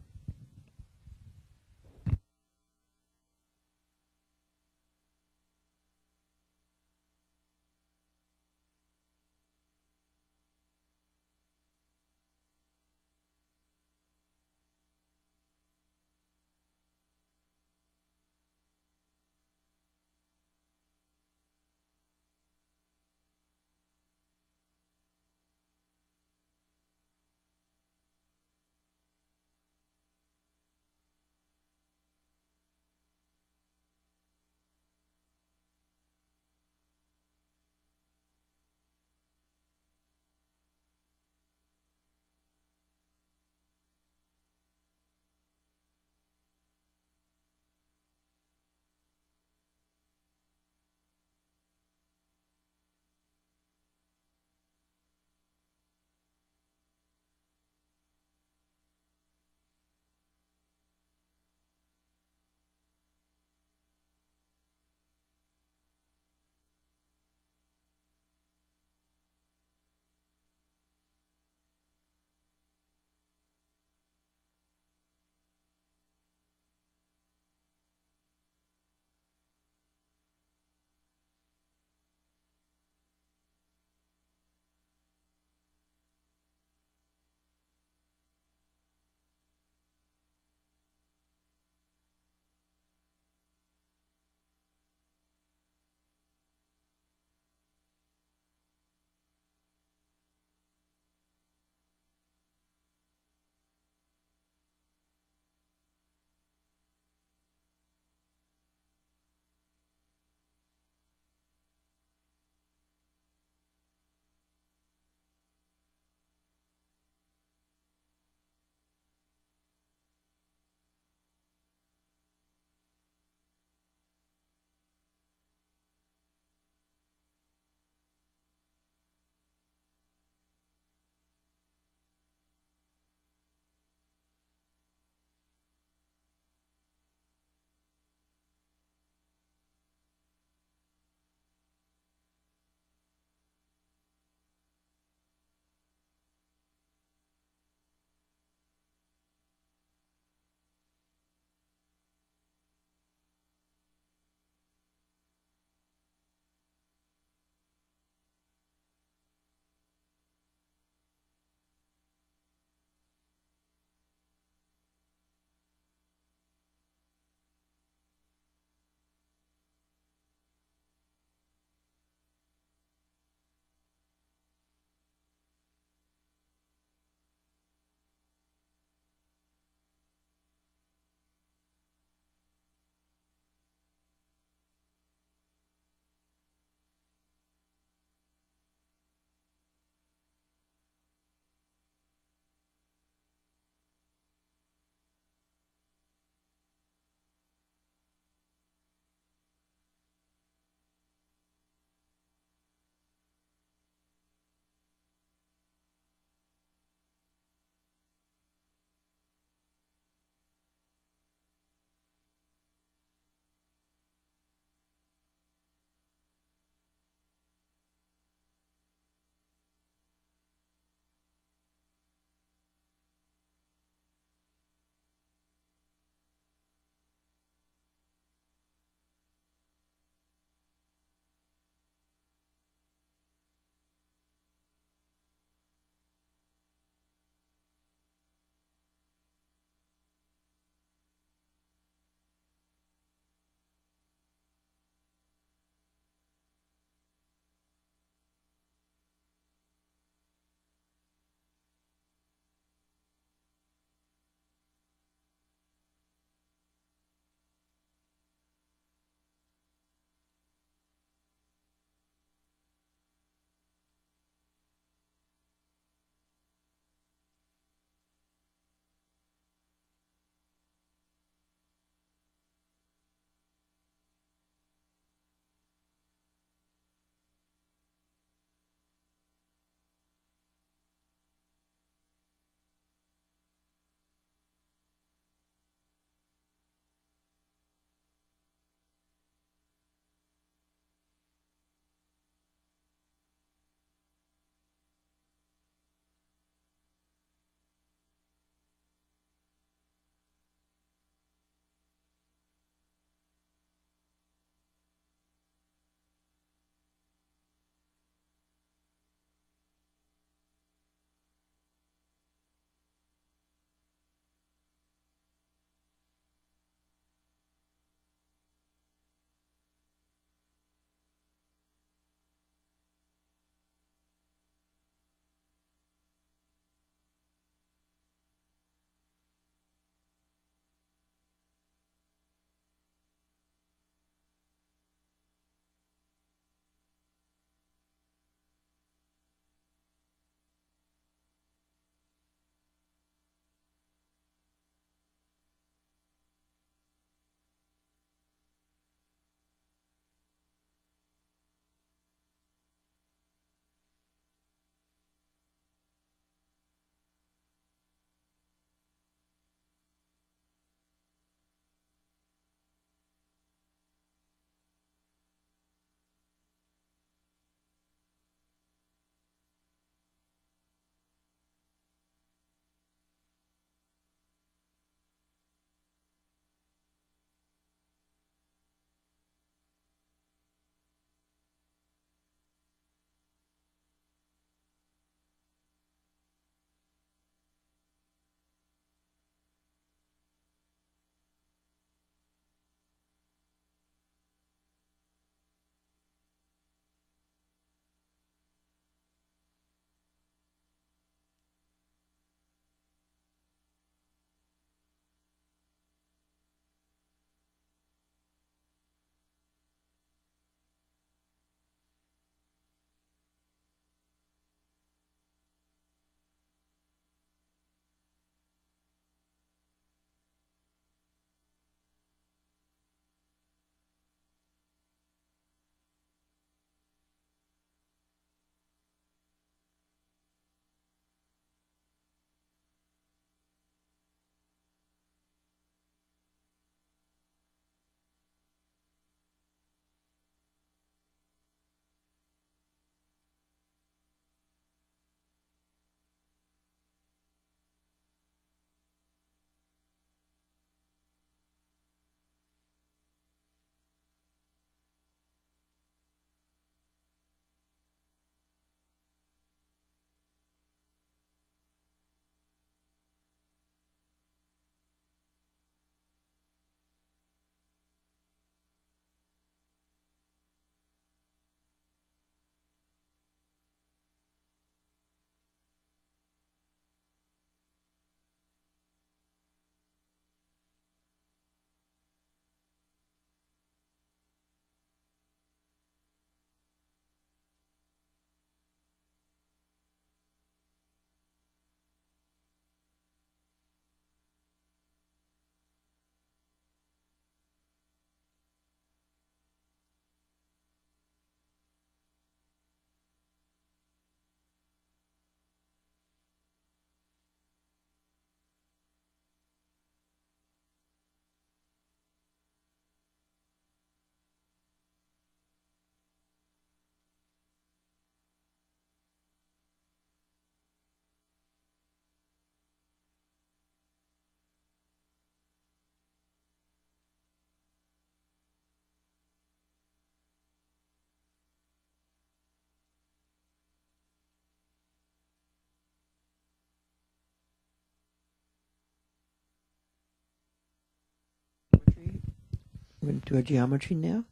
We're going to do our geometry now.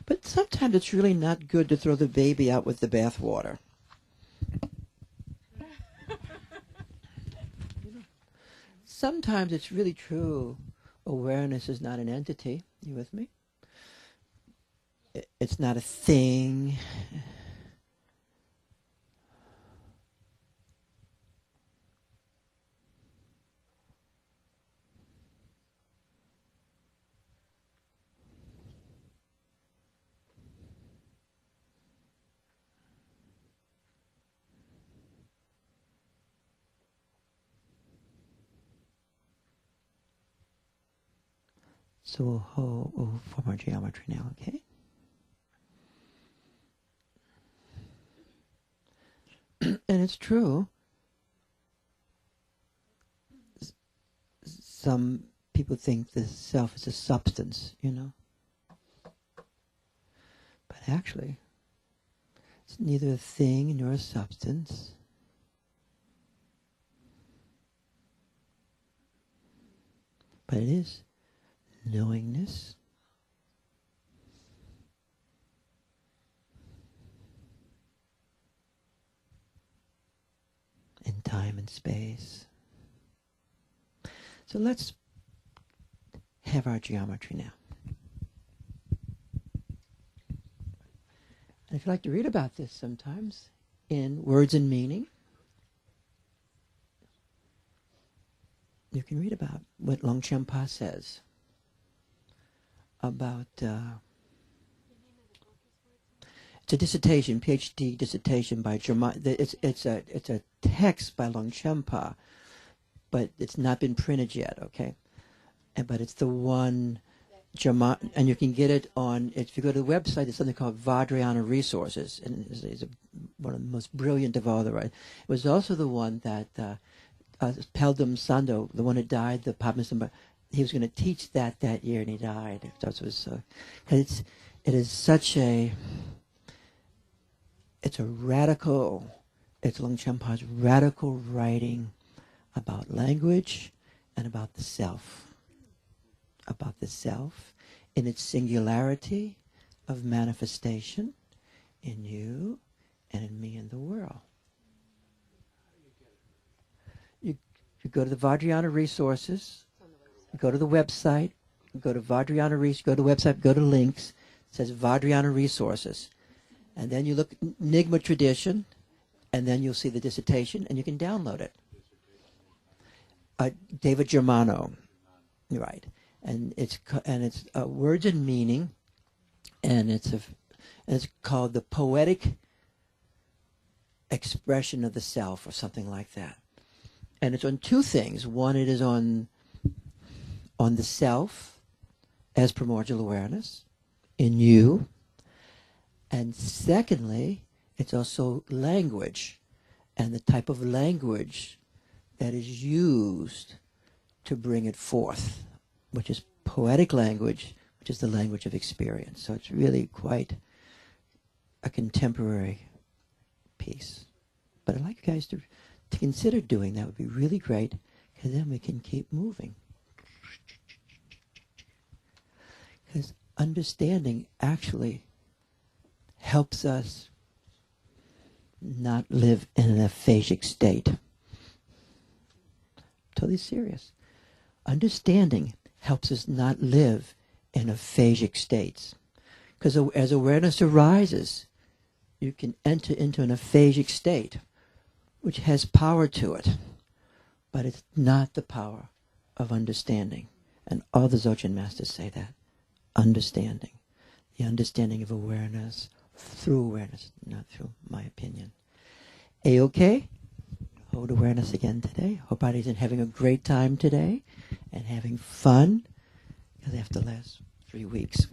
But sometimes it's really not good to throw the baby out with the bathwater. Sometimes it's really true. Awareness is not an entity. You with me? It's not a thing. So we'll form our geometry now, okay? And it's true. Some people think the self is a substance, you know. But actually, it's neither a thing nor a substance. But it is knowingness. In time and space. So let's have our geometry now. And if you'd like to read about this sometimes in Words and Meaning, you can read about what Longchenpa Pa says about it's a dissertation, PhD dissertation by German. It's a text by Longchenpa Pa, but it's not been printed yet. Okay, but it's the one German, and you can get it on. If you go to the website, there's something called Vajrayana Resources, and it's one of the most brilliant of all the right. It was also the one that Peldam Sando, the one who died, the Padmasambhava, he was going to teach that year, and he died. That was it is such a. It's a radical, it's Longchenpa Pa's radical writing about language and about the self. About the self in its singularity of manifestation in you and in me and the world. You go to the Vajrayana Resources, you go to the website, you go to Vajrayana Resources, go to the website, go to links, it says Vajrayana Resources. And then you look Nigma Tradition, and then you'll see the dissertation, and you can download it. David Germano, right? And it's Words and Meaning, and it's called The Poetic Expression of the Self, or something like that. And it's on two things. One, it is on the self as primordial awareness in you. And secondly, it's also language, and the type of language that is used to bring it forth, which is poetic language, which is the language of experience. So it's really quite a contemporary piece. But I'd like you guys to consider doing that. Would be really great, because then we can keep moving. Because understanding actually helps us not live in an aphasic state. Totally serious. Understanding helps us not live in aphasic states. Because as awareness arises, you can enter into an aphasic state, which has power to it. But it's not the power of understanding. And all the Dzogchen masters say that. Understanding. The understanding of awareness through awareness, not through my opinion. A-okay? Hold awareness again today. Hope everybody's having a great time today and having fun, because after the last 3 weeks.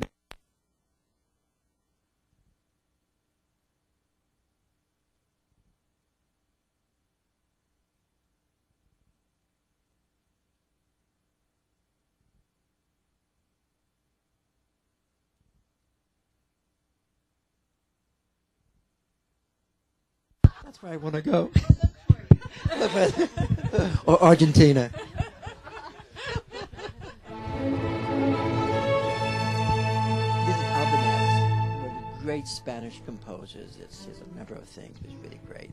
That's where I want to go. Or Argentina. great Spanish composers. It's a number of things. It's really great.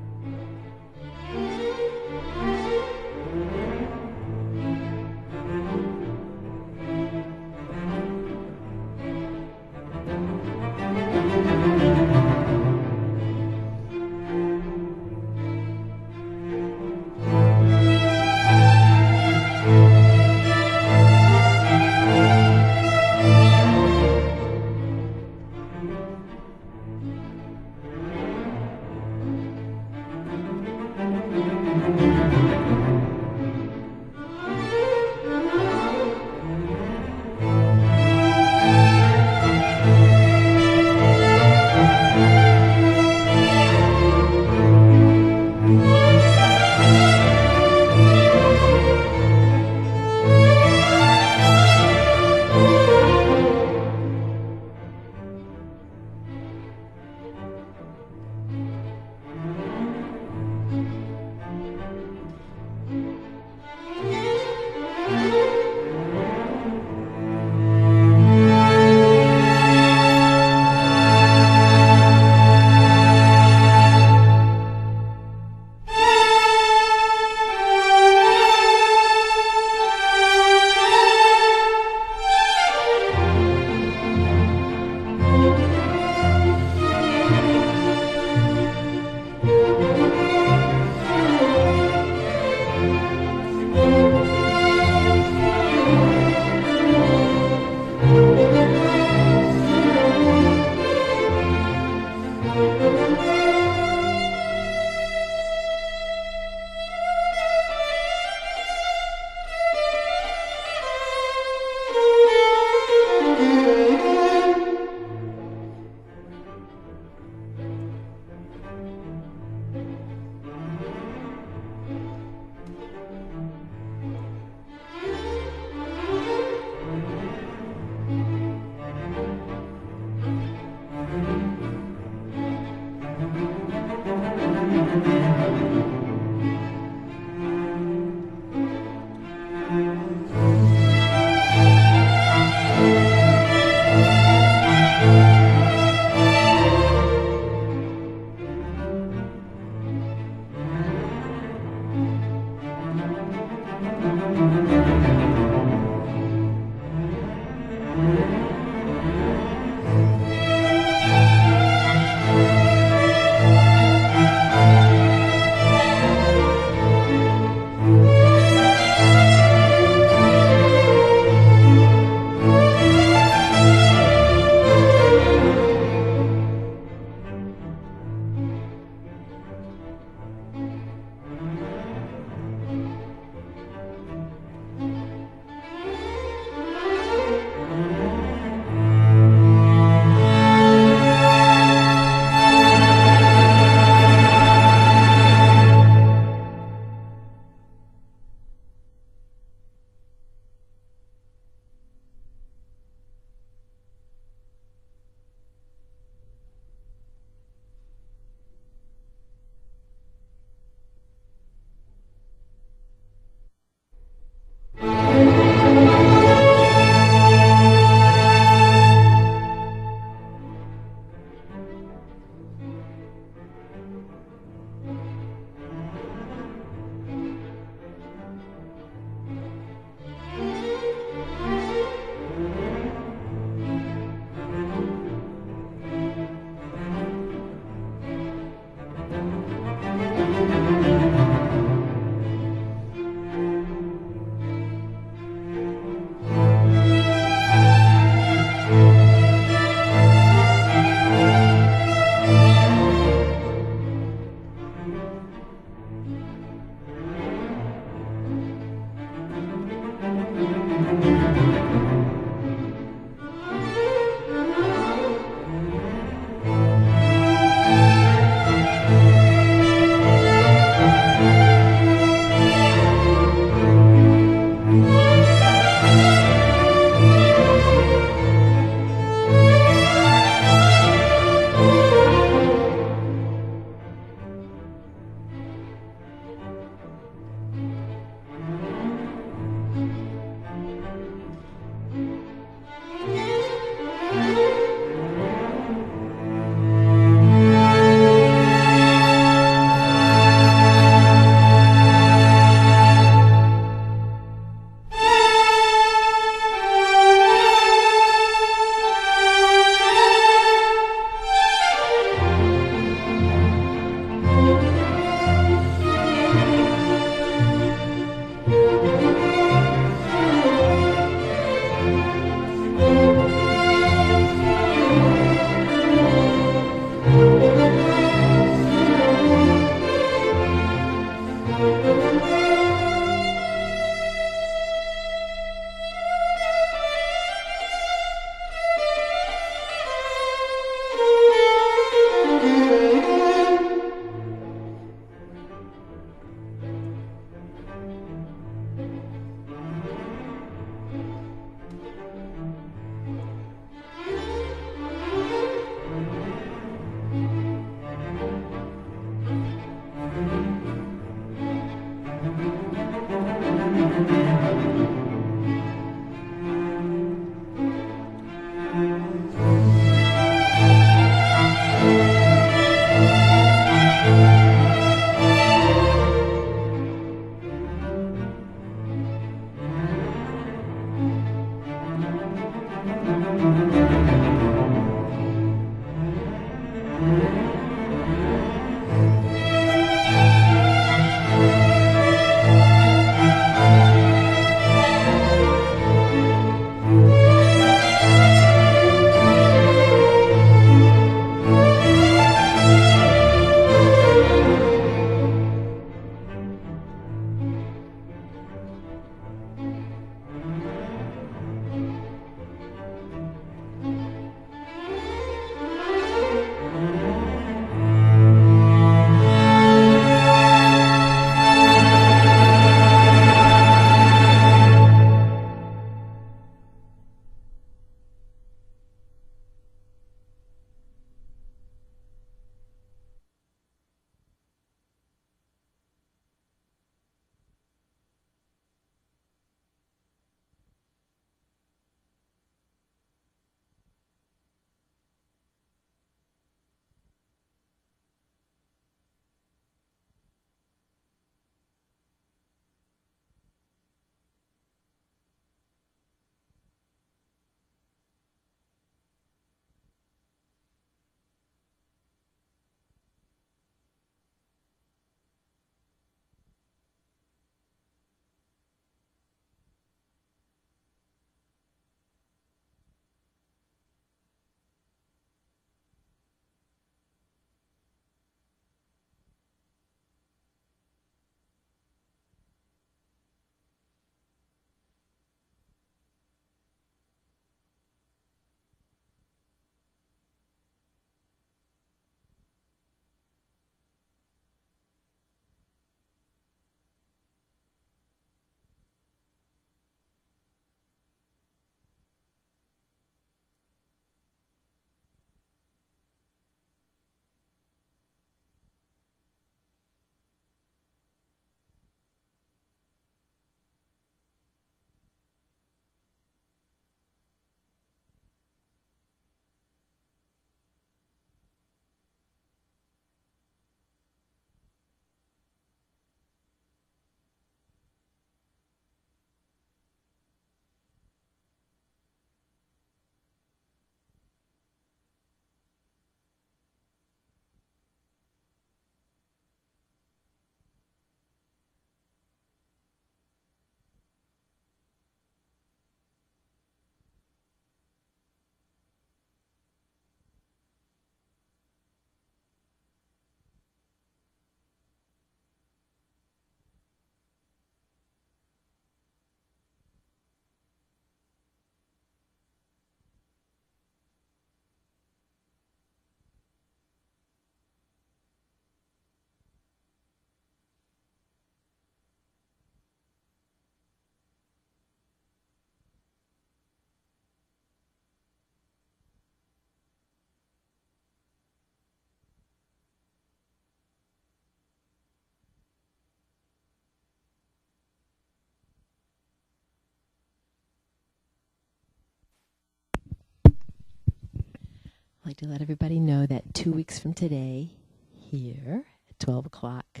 like to let everybody know that 2 weeks from today, here at 12 o'clock,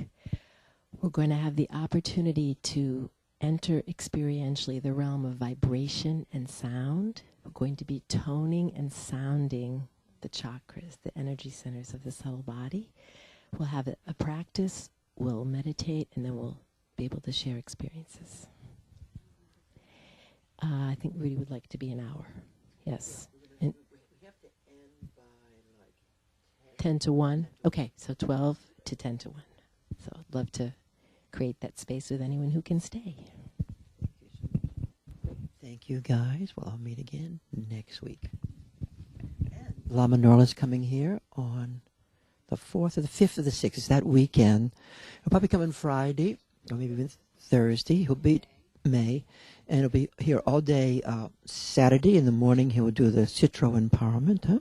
we're going to have the opportunity to enter experientially the realm of vibration and sound. We're going to be toning and sounding the chakras, the energy centers of the subtle body. We'll have a practice, we'll meditate, and then we'll be able to share experiences. I think Rudy would like to be an hour. Yes. And We have to end by like 10 to 1? Okay, so 12 to 10 to 1. So I'd love to create that space with anyone who can stay. Thank you, guys. Well, I'll meet again next week. And Lama Norla's coming here on the 4th or the 5th or the 6th. It's that weekend. He'll probably come on Friday or maybe even Thursday. He'll be May. And he'll be here all day Saturday. In the morning, he will do the Citro Empowerment. Huh?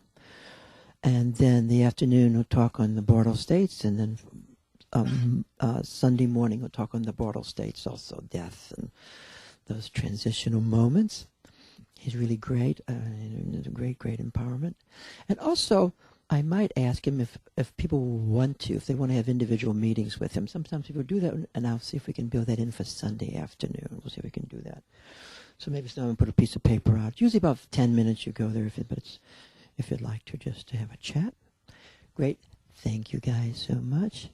And then the afternoon, he'll talk on the Bortle States. And then Sunday morning, he'll talk on the Bortle States, also death and those transitional moments. He's really great. Great empowerment. And also, I might ask him if people want to, if they want to have individual meetings with him. Sometimes people do that, and I'll see if we can build that in for Sunday afternoon. We'll see if we can do that. So maybe someone put a piece of paper out. Usually about 10 minutes you go there, if you'd like to, just to have a chat. Great. Thank you guys so much.